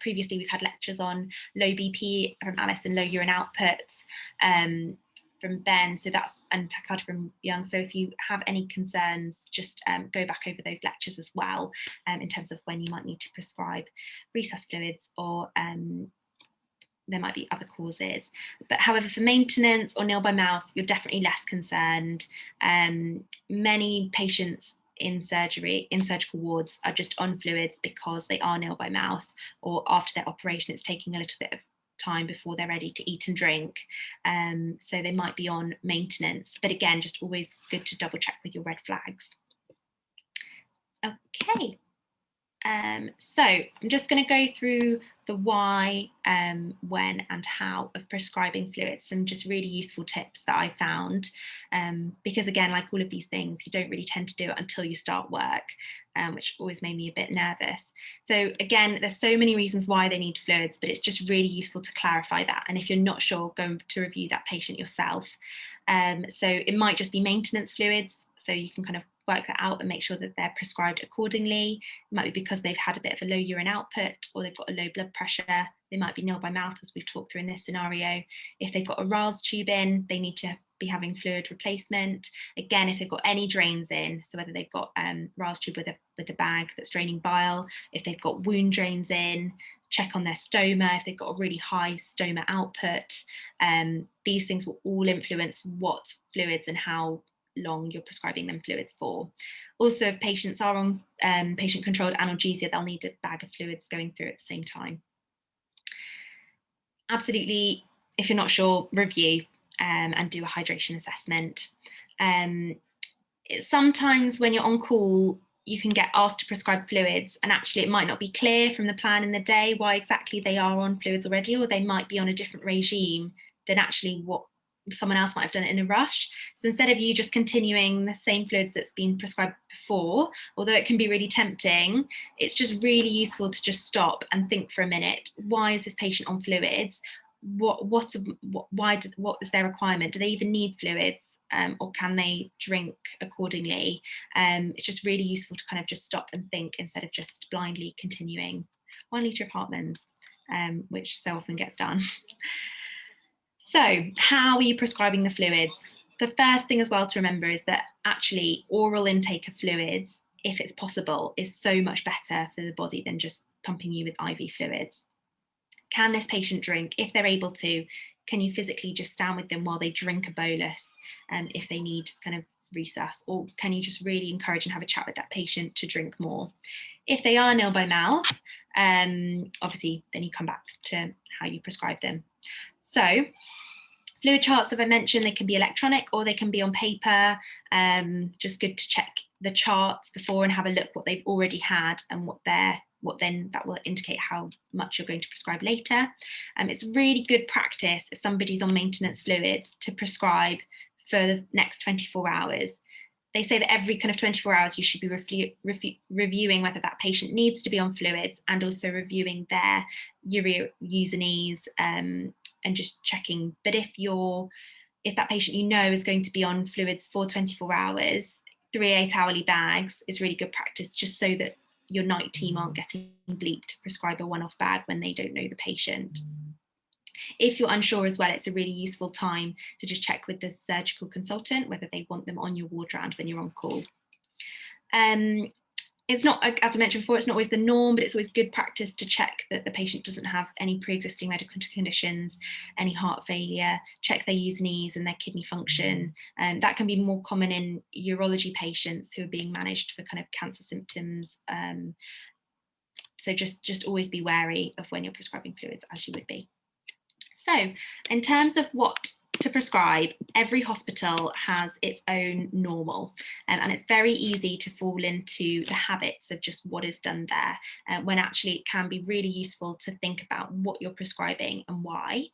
previously we've had lectures on low BP from Alice and low urine output from Ben, so that's, and tachycardia from Young. So if you have any concerns, just go back over those lectures as well, in terms of when you might need to prescribe resus fluids, or there might be other causes. But however, for maintenance or nil by mouth, you're definitely less concerned. Many patients in surgical wards are just on fluids because they are nil by mouth, or after their operation it's taking a little bit of time before they're ready to eat and drink, so they might be on maintenance. But again, just always good to double check with your red flags. Okay. So I'm just going to go through the why, when and how of prescribing fluids, some just really useful tips that I found, because again, like all of these things, you don't really tend to do it until you start work, which always made me a bit nervous. So again, there's so many reasons why they need fluids, but it's just really useful to clarify that. And if you're not sure, go to review that patient yourself. So it might just be maintenance fluids, so you can kind of work that out and make sure that they're prescribed accordingly. It might be because they've had a bit of a low urine output, or they've got a low blood pressure. They might be nil by mouth, as we've talked through in this scenario. If they've got a RAS tube in, they need to be having fluid replacement. Again, if they've got any drains in, so whether they've got RAS tube with a bag that's draining bile, if they've got wound drains in, check on their stoma, if they've got a really high stoma output. These things will all influence what fluids and how long you're prescribing them fluids for. Also, if patients are on patient-controlled analgesia, they'll need a bag of fluids going through at the same time. Absolutely, if you're not sure, review and do a hydration assessment. Sometimes when you're on call, you can get asked to prescribe fluids, and actually it might not be clear from the plan in the day why exactly they are on fluids already, or they might be on a different regime than actually what someone else might have done it in a rush. So instead of you just continuing the same fluids that's been prescribed before, although it can be really tempting, it's just really useful to just stop and think for a minute. Why is this patient on fluids? What is their requirement? Do they even need fluids, or can they drink accordingly? It's just really useful to kind of just stop and think instead of just blindly continuing 1 litre of Hartmann's, which so often gets done. So how are you prescribing the fluids? The first thing as well to remember is that actually oral intake of fluids, if it's possible, is so much better for the body than just pumping you with IV fluids. Can this patient drink? If they're able to, can you physically just stand with them while they drink a bolus, if they need kind of resus, or can you just really encourage and have a chat with that patient to drink more? If they are nil by mouth, obviously then you come back to how you prescribe them. So fluid charts, as I mentioned, they can be electronic or they can be on paper. Just good to check the charts before and have a look what they've already had and what then that will indicate how much you're going to prescribe later. It's really good practice if somebody's on maintenance fluids to prescribe for the next 24 hours. They say that every kind of 24 hours you should be reviewing whether that patient needs to be on fluids, and also reviewing their urea use and ease, and just checking. But if that patient is going to be on fluids for 24 hours, 3 8-hourly bags is really good practice, just so that your night team aren't getting bleeped to prescribe a one-off bag when they don't know the patient. If you're unsure as well, it's a really useful time to just check with the surgical consultant whether they want them on your ward round when you're on call. It's not, as I mentioned before, it's not always the norm, but it's always good practice to check that the patient doesn't have any pre-existing medical conditions, any heart failure, check their use and ease and their kidney function. That can be more common in urology patients who are being managed for kind of cancer symptoms. So just always be wary of when you're prescribing fluids, as you would be. So in terms of what to prescribe, every hospital has its own normal, and it's very easy to fall into the habits of just what is done there, when actually it can be really useful to think about what you're prescribing and why.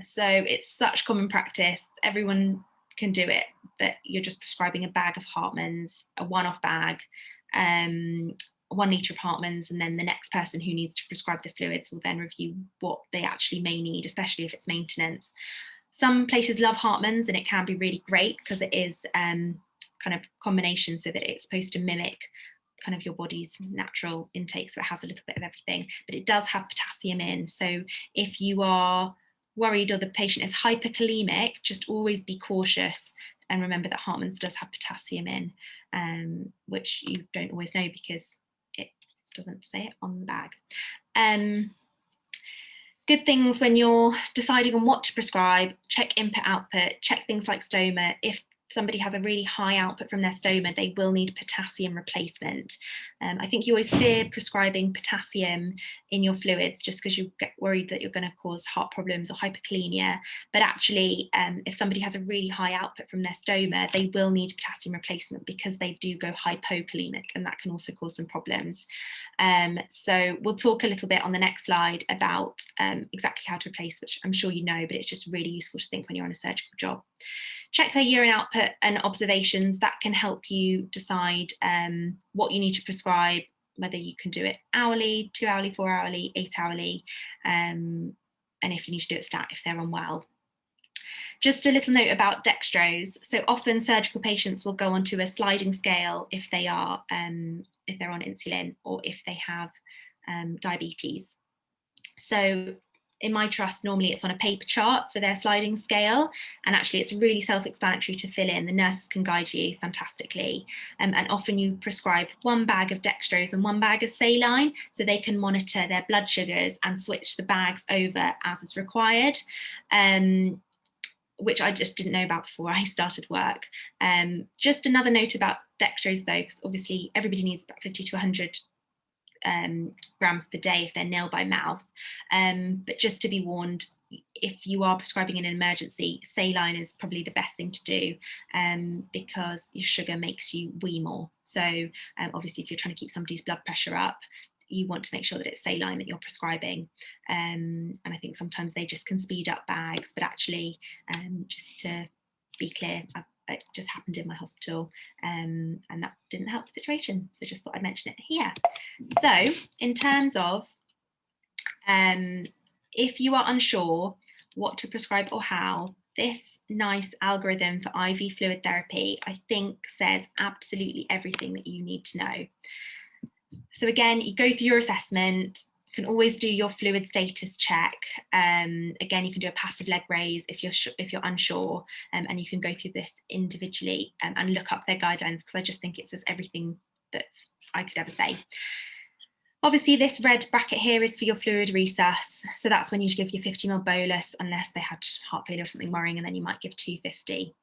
So it's such common practice, everyone can do it, that you're just prescribing a bag of Hartmann's, a one-off bag, 1 litre of Hartmann's, and then the next person who needs to prescribe the fluids will then review what they actually may need, especially if it's maintenance. Some places love Hartmann's, and it can be really great because it is kind of combination, so that it's supposed to mimic kind of your body's natural intake, so it has a little bit of everything, but it does have potassium in. So if you are worried or the patient is hyperkalemic, just always be cautious and remember that Hartmann's does have potassium in, which you don't always know because it doesn't say it on the bag. Good things when you're deciding on what to prescribe: check input output, check things like stoma. If somebody has a really high output from their stoma, they will need potassium replacement. I think you always fear prescribing potassium in your fluids just because you get worried that you're going to cause heart problems or hyperkalemia. But actually, if somebody has a really high output from their stoma, they will need potassium replacement because they do go hypokalemic, and that can also cause some problems. So we'll talk a little bit on the next slide about exactly how to replace, which I'm sure you know, but it's just really useful to think when you're on a surgical job. Check their urine output and observations. That can help you decide what you need to prescribe, whether you can do it hourly, 2 hourly, 4 hourly, 8 hourly, and if you need to do it stat if they're unwell. Just a little note about dextrose. So often surgical patients will go onto a sliding scale if they are if they're on insulin or if they have diabetes. So in my trust, normally it's on a paper chart for their sliding scale, and actually it's really self-explanatory to fill in. The nurses can guide you fantastically, and often you prescribe 1 bag of dextrose and 1 bag of saline, so they can monitor their blood sugars and switch the bags over as is required, which I just didn't know about before I started work. Just another note about dextrose though, because obviously everybody needs about 50 to 100 grams per day if they're nil by mouth, but just to be warned, if you are prescribing in an emergency, saline is probably the best thing to do, because your sugar makes you wee more. So obviously if you're trying to keep somebody's blood pressure up, you want to make sure that it's saline that you're prescribing, and I think sometimes they just can speed up bags, but actually just to be clear, it just happened in my hospital, and that didn't help the situation, so just thought I'd mention it here. So in terms of if you are unsure what to prescribe or how, this nice algorithm for IV fluid therapy, I think, says absolutely everything that you need to know. So again, you go through your assessment. You can always do your fluid status check. Again, you can do a passive leg raise if you're unsure, and you can go through this individually and look up their guidelines, because I just think it says everything that I could ever say. Obviously, this red bracket here is for your fluid resus. So that's when you give your 50 ml bolus, unless they had heart failure or something worrying, and then you might give 250.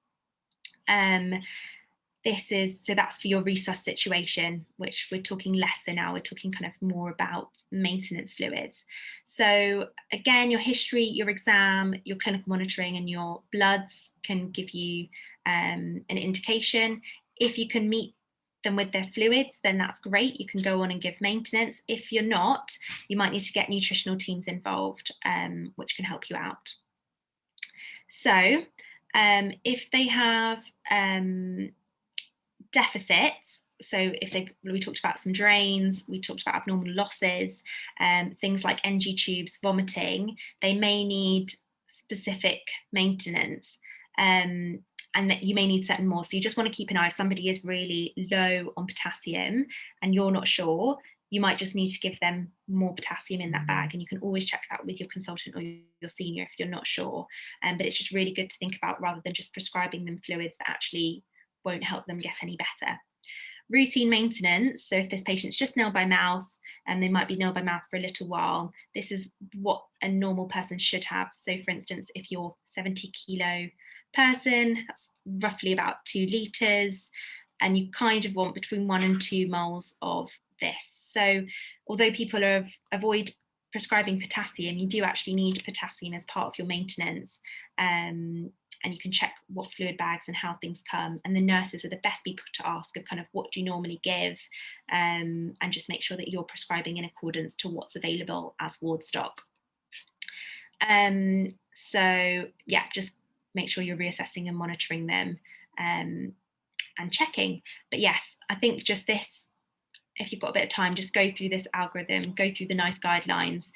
So that's for your resus situation, which we're talking less so now. We're talking kind of more about maintenance fluids. So again, your history, your exam, your clinical monitoring, and your bloods can give you an indication. If you can meet them with their fluids, then that's great. You can go on and give maintenance. If you're not, you might need to get nutritional teams involved, which can help you out. So if they have deficits, so we talked about some drains, we talked about abnormal losses, things like NG tubes, vomiting, they may need specific maintenance, and that you may need certain more. So you just want to keep an eye. If somebody is really low on potassium and you're not sure, you might just need to give them more potassium in that bag, and you can always check that with your consultant or your senior if you're not sure. But it's just really good to think about, rather than just prescribing them fluids that actually won't help them get any better. Routine maintenance, so if this patient's just nil by mouth and they might be nil by mouth for a little while, this is what a normal person should have. So for instance, if you're 70 kilo person, that's roughly about 2 litres, and you kind of want between 1 and 2 moles of this So although people avoid prescribing potassium, you do actually need potassium as part of your maintenance. And you can check what fluid bags and how things come. And the nurses are the best people to ask of kind of what do you normally give, and just make sure that you're prescribing in accordance to what's available as ward stock. So yeah, just make sure you're reassessing and monitoring them, and checking. But yes, I think just this, if you've got a bit of time, just go through this algorithm, go through the NICE guidelines,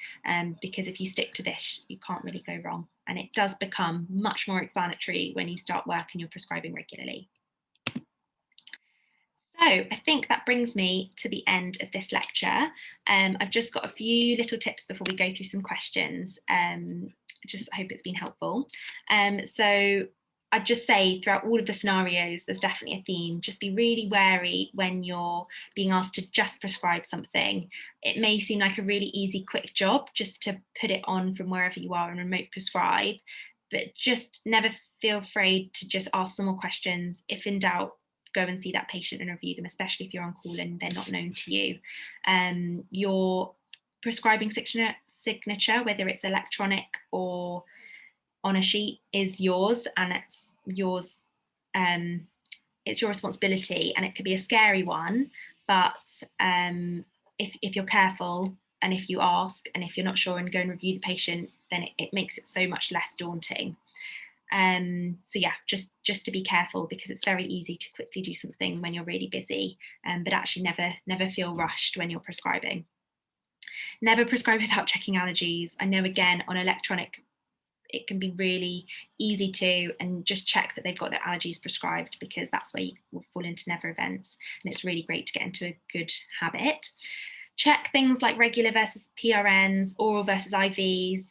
because if you stick to this, you can't really go wrong. And it does become much more explanatory when you start work and you're prescribing regularly. So I think that brings me to the end of this lecture. I've just got a few little tips before we go through some questions. Just hope it's been helpful. So I'd just say throughout all of the scenarios, there's definitely a theme. Just be really wary when you're being asked to just prescribe something. It may seem like a really easy, quick job just to put it on from wherever you are and remote prescribe, but just never feel afraid to just ask some more questions. If in doubt, go and see that patient and review them, especially if you're on call and they're not known to you. Your prescribing signature, whether it's electronic or on a sheet, is yours, and it's yours. It's your responsibility, and it could be a scary one, but if you're careful and if you ask and if you're not sure and go and review the patient, then it makes it so much less daunting. So yeah, just to be careful, because it's very easy to quickly do something when you're really busy, but actually never feel rushed when you're prescribing. Never prescribe without checking allergies. I know, again, on electronic it can be really easy to, and just check that they've got their allergies prescribed, because that's where you will fall into never events, and it's really great to get into a good habit. Check things like regular versus PRNs, oral versus IVs.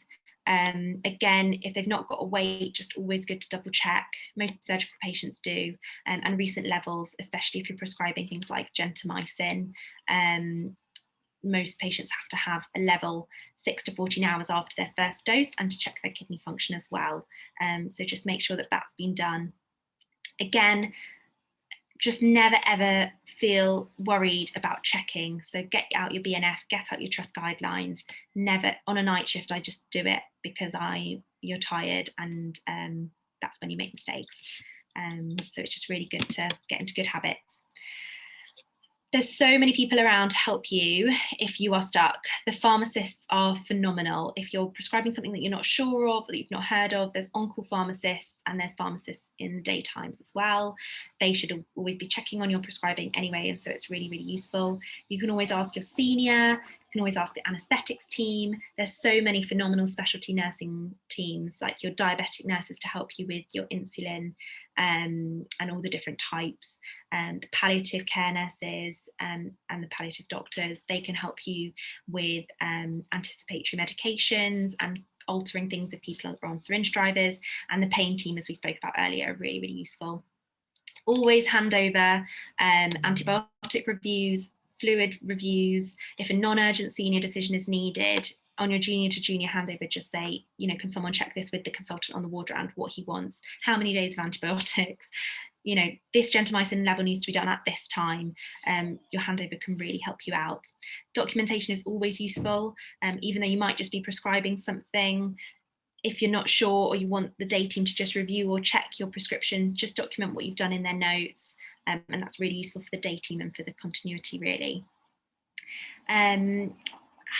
Again, if they've not got a weight, just always good to double check. Most surgical patients do, and recent levels, especially if you're prescribing things like gentamicin. Most patients have to have a level 6 to 14 hours after their first dose, and to check their kidney function as well. So just make sure that that's been done. Again, just never ever feel worried about checking. So get out your BNF, get out your trust guidelines. Never on a night shift, I just do it because you're tired, and that's when you make mistakes. So it's just really good to get into good habits. There's so many people around to help you if you are stuck. The pharmacists are phenomenal. If you're prescribing something that you're not sure of, that you've not heard of, there's on-call pharmacists, and there's pharmacists in the daytimes as well. They should always be checking on your prescribing anyway, and so it's really, really useful. You can always ask your senior. You can always ask the anaesthetics team. There's so many phenomenal specialty nursing teams, like your diabetic nurses, to help you with your insulin, and all the different types. The palliative care nurses, and the palliative doctors, they can help you with anticipatory medications and altering things if people are on syringe drivers. And the pain team, as we spoke about earlier, are really, really useful. Always hand over antibiotic reviews, fluid reviews. If a non-urgent senior decision is needed, on your junior to junior handover, just say, can someone check this with the consultant on the ward round, what he wants, how many days of antibiotics, this gentamicin level needs to be done at this time. Your handover can really help you out. Documentation is always useful, even though you might just be prescribing something. If you're not sure, or you want the day team to just review or check your prescription, just document what you've done in their notes, and that's really useful for the day team and for the continuity, really.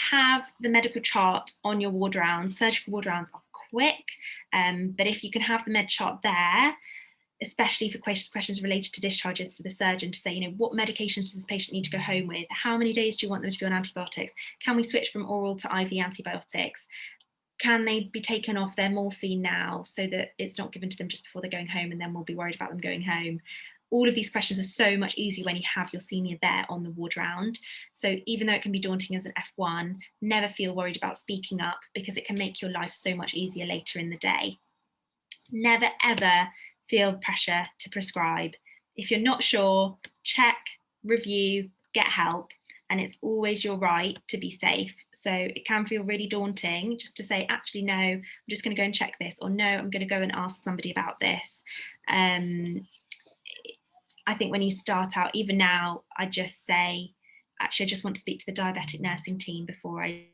Have the medical chart on your ward rounds. Surgical ward rounds are quick, but if you can have the med chart there, especially for questions related to discharges, for the surgeon to say, what medications does this patient need to go home with? How many days do you want them to be on antibiotics? Can we switch from oral to IV antibiotics? Can they be taken off their morphine now, so that it's not given to them just before they're going home, and then we'll be worried about them going home? All of these questions are so much easier when you have your senior there on the ward round. So even though it can be daunting as an F1, never feel worried about speaking up, because it can make your life so much easier later in the day. Never ever feel pressure to prescribe. If you're not sure, check, review, get help, and it's always your right to be safe. So it can feel really daunting just to say, actually, no, I'm just going to go and check this, or no, I'm going to go and ask somebody about this. I think when you start out, even now, I just say, actually I just want to speak to the diabetic nursing team before I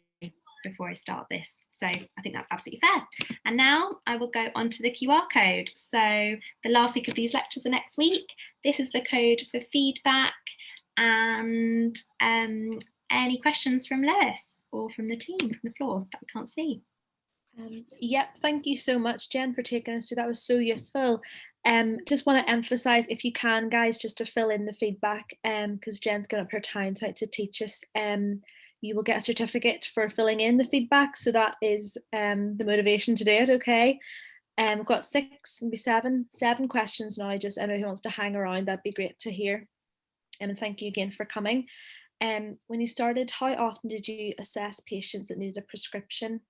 start this. So I think that's absolutely fair. And now I will go on to the QR code. So the last week of these lectures are next week. This is the code for feedback, and any questions from Lewis or from the team from the floor that we can't see. Yep, thank you so much, Jen, for taking us through. That was so useful. Just want to emphasize, if you can, guys, just to fill in the feedback, because Jen's given up her time tonight to teach us. You will get a certificate for filling in the feedback, so that is the motivation to do it. Okay. We've got 6, maybe 7 questions now. Just anyone who wants to hang around, that'd be great to hear. And thank you again for coming. When you started, how often did you assess patients that needed a prescription?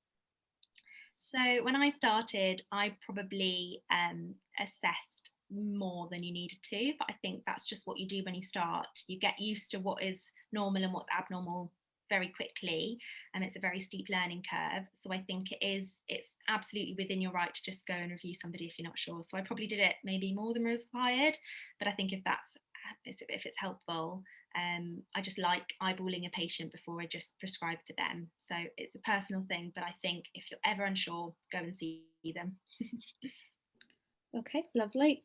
So when I started, I probably assessed more than you needed to, but I think that's just what you do when you start. You get used to what is normal and what's abnormal very quickly, and it's a very steep learning curve. So I think it's absolutely within your right to just go and review somebody if you're not sure. So I probably did it maybe more than required, but I think if it's helpful, I just like eyeballing a patient before I just prescribe for them. So it's a personal thing, but I think if you're ever unsure, go and see them. Okay, lovely.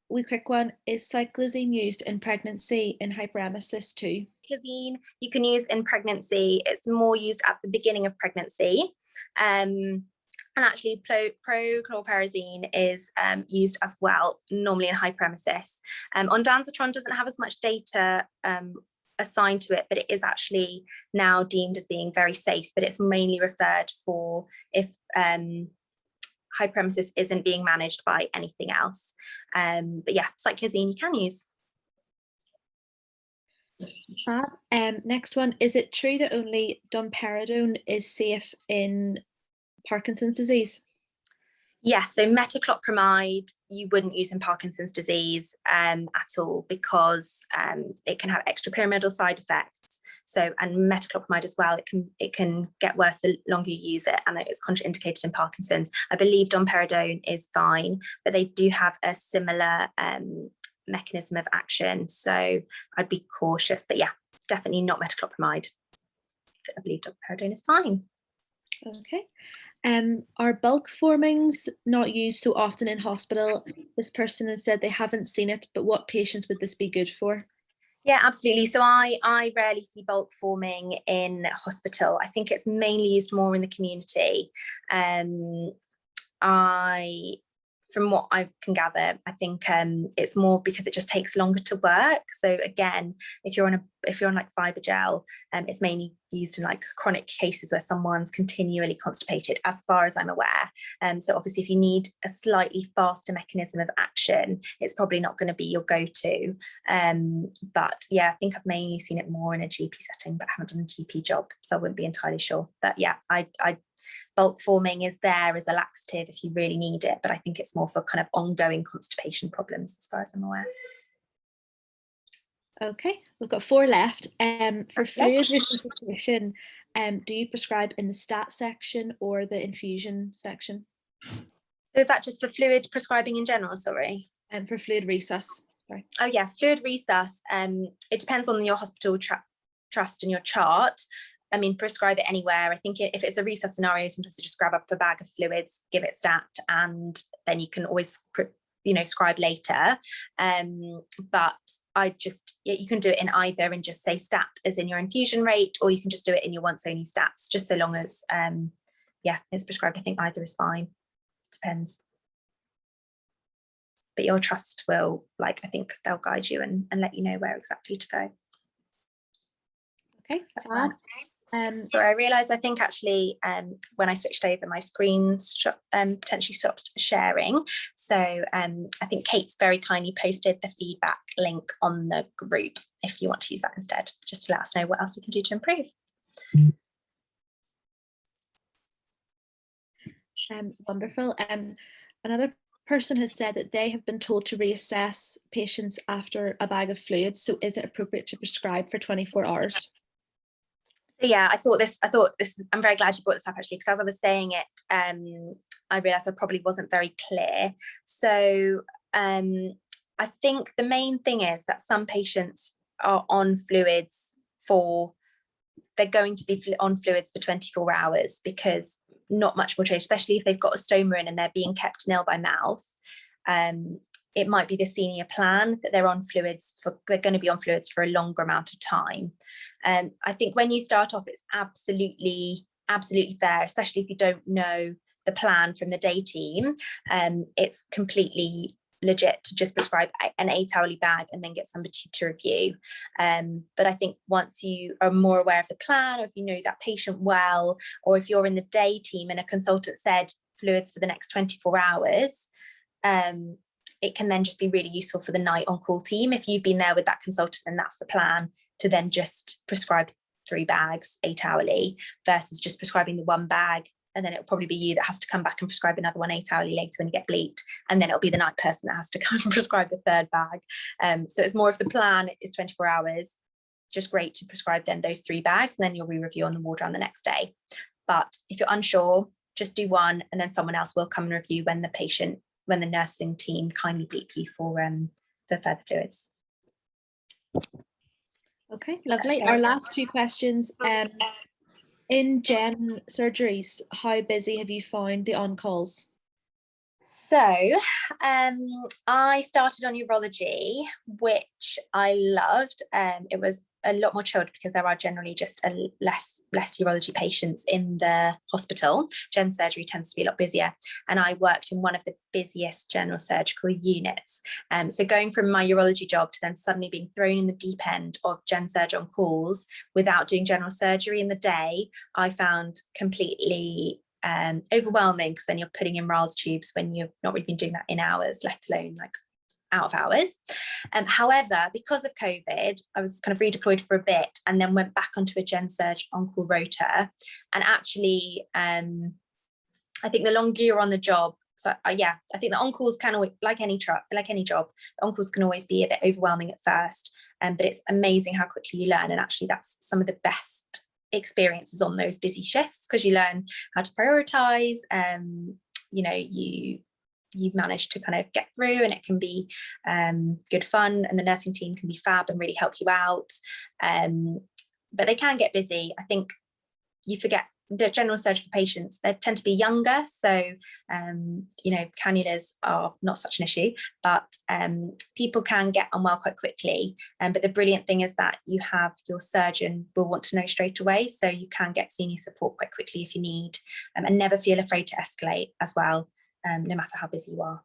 We quick one, is cyclizine used in pregnancy in hyperemesis too? Cyclizine you can use in pregnancy. It's more used at the beginning of pregnancy. And actually prochlorperazine is used as well, normally in hyperemesis. Ondansetron doesn't have as much data assigned to it, but it is actually now deemed as being very safe, but it's mainly referred for if hyperemesis isn't being managed by anything else. But yeah, cyclizine you can use. Next one, is it true that only domperidone is safe in Parkinson's disease? Yes, so metoclopramide you wouldn't use in Parkinson's disease at all, because it can have extrapyramidal side effects. So, and metoclopramide as well, it can get worse the longer you use it, and it's contraindicated in Parkinson's. I believe domperidone is fine, but they do have a similar mechanism of action, so I'd be cautious. But yeah, definitely not metoclopramide. I believe domperidone is fine. Okay. Are bulk formings not used so often in hospital? This person has said they haven't seen it, but what patients would this be good for? Yeah, absolutely. So I rarely see bulk forming in hospital. I think it's mainly used more in the community. From what I can gather, I think it's more because it just takes longer to work. So again, if you're on like Fibogel, it's mainly used in like chronic cases where someone's continually constipated, as far as I'm aware. So obviously, if you need a slightly faster mechanism of action, it's probably not going to be your go-to. But yeah, I think I've mainly seen it more in a GP setting, but I haven't done a GP job, so I wouldn't be entirely sure. But yeah, bulk forming is there as a laxative if you really need it, but I think it's more for kind of ongoing constipation problems, as far as I'm aware. Okay, we've got 4 left. For fluid resuscitation, do you prescribe in the stat section or the infusion section? So is that just for fluid prescribing in general, sorry? For fluid resus, sorry. Oh yeah, fluid resus, it depends on your hospital trust and your chart. I mean, prescribe it anywhere. I think if it's a resus scenario, sometimes you just grab up a bag of fluids, give it stat, and then you can always, scribe later. But you can do it in either and just say stat as in your infusion rate, or you can just do it in your once only stats, just so long as, it's prescribed. I think either is fine. Depends. But your trust will, I think they'll guide you and let you know where exactly to go. Okay, so I realised, I think actually when I switched over, my screen potentially stopped sharing. So I think Kate's very kindly posted the feedback link on the group if you want to use that instead, just to let us know what else we can do to improve. Wonderful. Another person has said that they have been told to reassess patients after a bag of fluids. So is it appropriate to prescribe for 24 hours? So yeah, I thought this I'm very glad you brought this up, actually, because as I was saying it, I realized I probably wasn't very clear. So I think the main thing is that some patients are on fluids they're going to be on fluids for 24 hours, because not much will change, especially if they've got a stoma in and they're being kept nil by mouth. It might be the senior plan that they're going to be on fluids for a longer amount of time. I think when you start off, it's absolutely fair, especially if you don't know the plan from the day team. It's completely legit to just prescribe an 8-hourly bag and then get somebody to review. But I think once you are more aware of the plan, or if you know that patient well, or if you're in the day team and a consultant said fluids for the next 24 hours, it can then just be really useful for the night on-call team, if you've been there with that consultant and that's the plan, to then just prescribe 3 bags 8-hourly versus just prescribing the 1 bag, and then it'll probably be you that has to come back and prescribe another one 8-hourly later when you get bleeped, and then it'll be the night person that has to come and prescribe the 3rd bag. So it's more of the plan is 24 hours, just great to prescribe then those 3 bags, and then you'll re-review on the ward round the next day. But if you're unsure, just do 1, and then someone else will come and review when the nursing team kindly bleep you for further fluids. Okay, lovely. Our last 2 questions. In gen surgeries, how busy have you found the on-calls? So I started on urology, which I loved. It was a lot more chilled because there are generally just less urology patients in the hospital. Gen surgery tends to be a lot busier, and I worked in one of the busiest general surgical units. So going from my urology job to then suddenly being thrown in the deep end of gen surg on calls without doing general surgery in the day, I found completely overwhelming, because then you're putting in Rales tubes when you've not really been doing that in hours, let alone like out of hours. However, because of COVID, I was kind of redeployed for a bit and then went back onto a gen surg on-call rota. And actually, I think the longer you're on the job, so I think the on-calls can always, like any job, the on-calls can always be a bit overwhelming at first, but it's amazing how quickly you learn. And actually that's some of the best experiences on those busy shifts, because you learn how to prioritize. You manage to kind of get through, and it can be good fun, and the nursing team can be fab and really help you out, but they can get busy. I think you forget the general surgical patients, they tend to be younger, so cannulas are not such an issue, but people can get unwell quite quickly. But the brilliant thing is that you have your surgeon will want to know straight away, so you can get senior support quite quickly if you need, and never feel afraid to escalate as well, no matter how busy you are.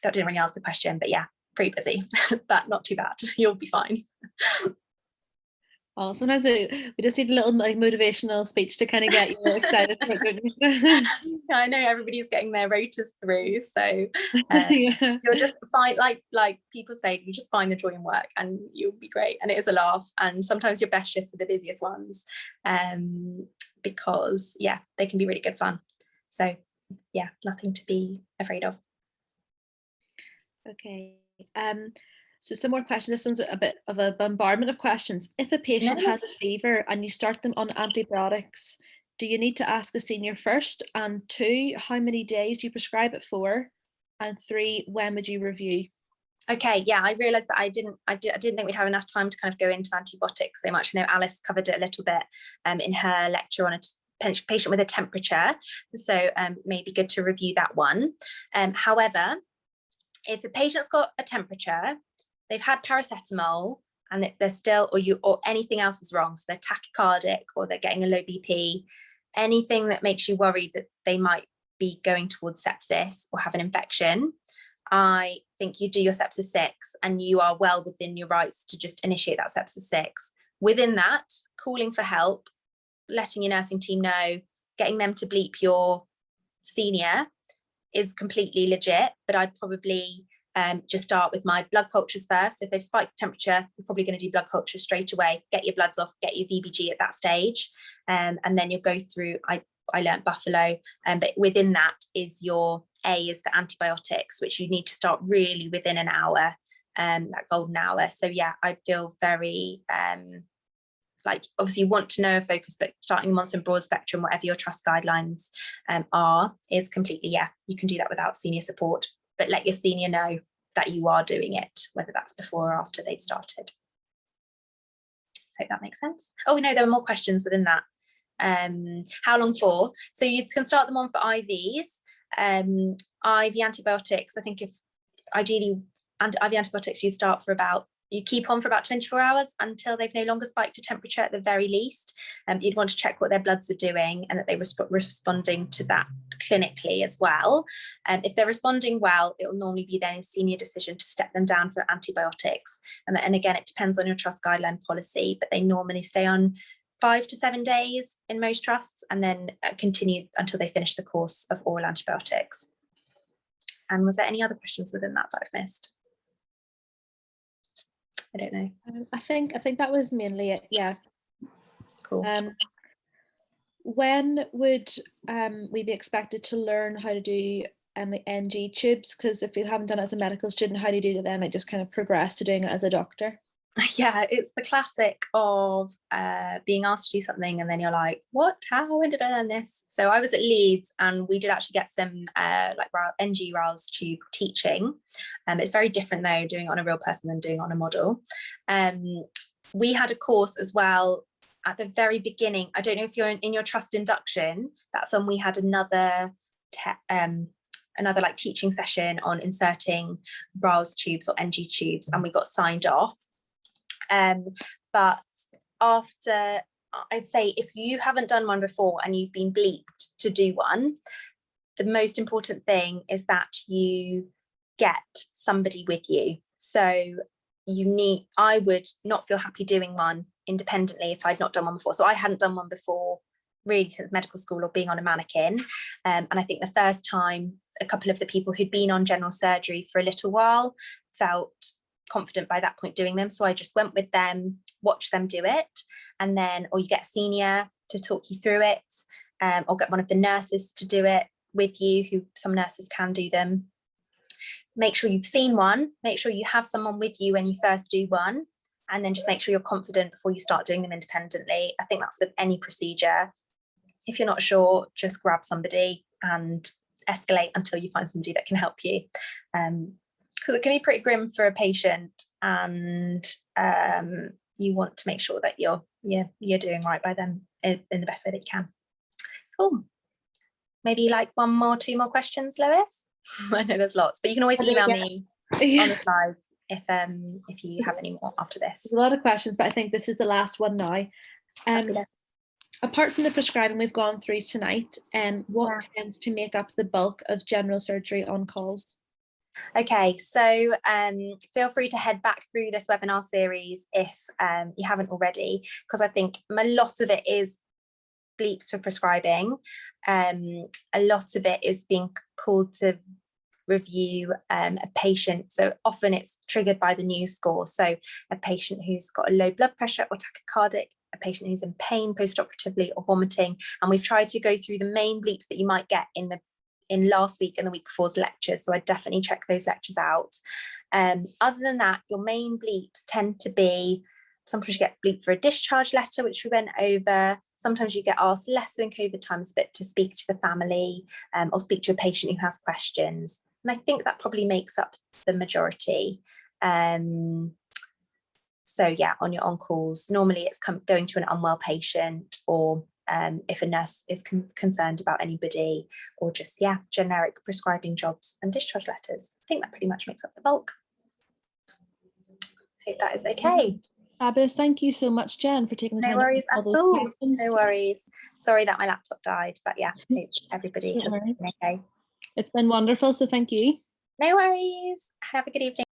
That didn't really answer the question, but yeah, pretty busy, but not too bad. You'll be fine. Oh, sometimes we just need a little like motivational speech to kind of get you excited. I know everybody's getting their rotas through, so you'll just find, like people say, you just find the joy in work and you'll be great. And it is a laugh, and sometimes your best shifts are the busiest ones, because they can be really good fun. So nothing to be afraid of. Okay. So some more questions. This one's a bit of a bombardment of questions. If a patient has a fever and you start them on antibiotics, do you need to ask a senior first? And 2, how many days do you prescribe it for? And 3, when would you review? Okay, I realised that I didn't think we'd have enough time to kind of go into antibiotics so much. I know Alice covered it a little bit in her lecture on a patient with a temperature, so maybe good to review that one. However, if the patient's got a temperature, they've had paracetamol, and they're still, or anything else is wrong, so they're tachycardic or they're getting a low BP, anything that makes you worried that they might be going towards sepsis or have an infection, I think you do your sepsis 6, and you are well within your rights to just initiate that sepsis 6. Within that, calling for help, letting your nursing team know, getting them to bleep your senior is completely legit, but I'd probably just start with my blood cultures first. If they've spiked temperature, you're probably going to do blood cultures straight away, get your bloods off, get your VBG at that stage, and then you'll go through, I learned buffalo, but within that is your A is the antibiotics, which you need to start really within an hour, that golden hour. So I feel very obviously you want to know a focus, but starting them on some broad spectrum, whatever your trust guidelines are, is completely, you can do that without senior support, but let your senior know that you are doing it, whether that's before or after they've started. Hope that makes sense. Oh no, there are more questions within that. How long for? So you can start them on for IVs. IV antibiotics, I think if ideally IV antibiotics you keep on for about 24 hours until they've no longer spiked a temperature at the very least. You'd want to check what their bloods are doing and that they're responding to that clinically as well. If they're responding well, it will normally be then a senior decision to step them down for antibiotics. And again, it depends on your trust guideline policy, but they normally stay on 5 to 7 days in most trusts and then continue until they finish the course of oral antibiotics. And was there any other questions within that I've missed? I don't know. I think that was mainly it. Yeah. Cool. When would we be expected to learn how to do like NG tubes? Because if you haven't done it as a medical student, how do you do that then? Like just kind of progress to doing it as a doctor? Yeah, it's the classic of being asked to do something and then you're like, what, how, when did I learn this? So I was at Leeds and we did actually get some like NG Rouse tube teaching. It's very different though, doing it on a real person than doing it on a model. We had a course as well at the very beginning. I don't know if you're in your trust induction, that's when we had another like teaching session on inserting Rouse tubes or NG tubes, and we got signed off. But after, I'd say if you haven't done one before and you've been bleeped to do one, the most important thing is that you get somebody with you. So I would not feel happy doing one independently if I'd not done one before. So I hadn't done one before really since medical school or being on a mannequin. And I think the first time a couple of the people who'd been on general surgery for a little while felt confident by that point doing them, so I just went with them, watched them do it, and then or you get a senior to talk you through it, or get one of the nurses to do it with you, who some nurses can do them. Make sure you've seen one, make sure you have someone with you when you first do one, and then just make sure you're confident before you start doing them independently. I think that's with any procedure. If you're not sure, just grab somebody and escalate until you find somebody that can help you. Because it can be pretty grim for a patient, and you want to make sure that you're doing right by them in the best way that you can. Cool. Maybe like 1 more, 2 more questions, Lois? I know there's lots, but you can always email me on the slides if you have any more after this. There's a lot of questions, but I think this is the last one now. Apart from the prescribing we've gone through tonight, what tends to make up the bulk of general surgery on calls? Okay, so feel free to head back through this webinar series if you haven't already, because I think a lot of it is bleeps for prescribing. A lot of it is being called to review a patient, so often it's triggered by the news score. So a patient who's got a low blood pressure or tachycardic, a patient who's in pain postoperatively or vomiting, and we've tried to go through the main bleeps that you might get in last week and the week before's lectures, so I definitely check those lectures out. Other than that, your main bleeps tend to be, sometimes you get bleep for a discharge letter, which we went over. Sometimes you get asked less than COVID times, but to speak to the family or speak to a patient who has questions. And I think that probably makes up the majority. So yeah, on your on-calls, normally it's going to an unwell patient, or if a nurse is concerned about anybody, or just, generic prescribing jobs and discharge letters. I think that pretty much makes up the bulk. Hope that is okay. Fabulous. Thank you so much, Jen, for taking the time. No worries at all. No worries. Sorry that my laptop died, but yeah, hope everybody has been okay. It's been wonderful, so thank you. No worries. Have a good evening.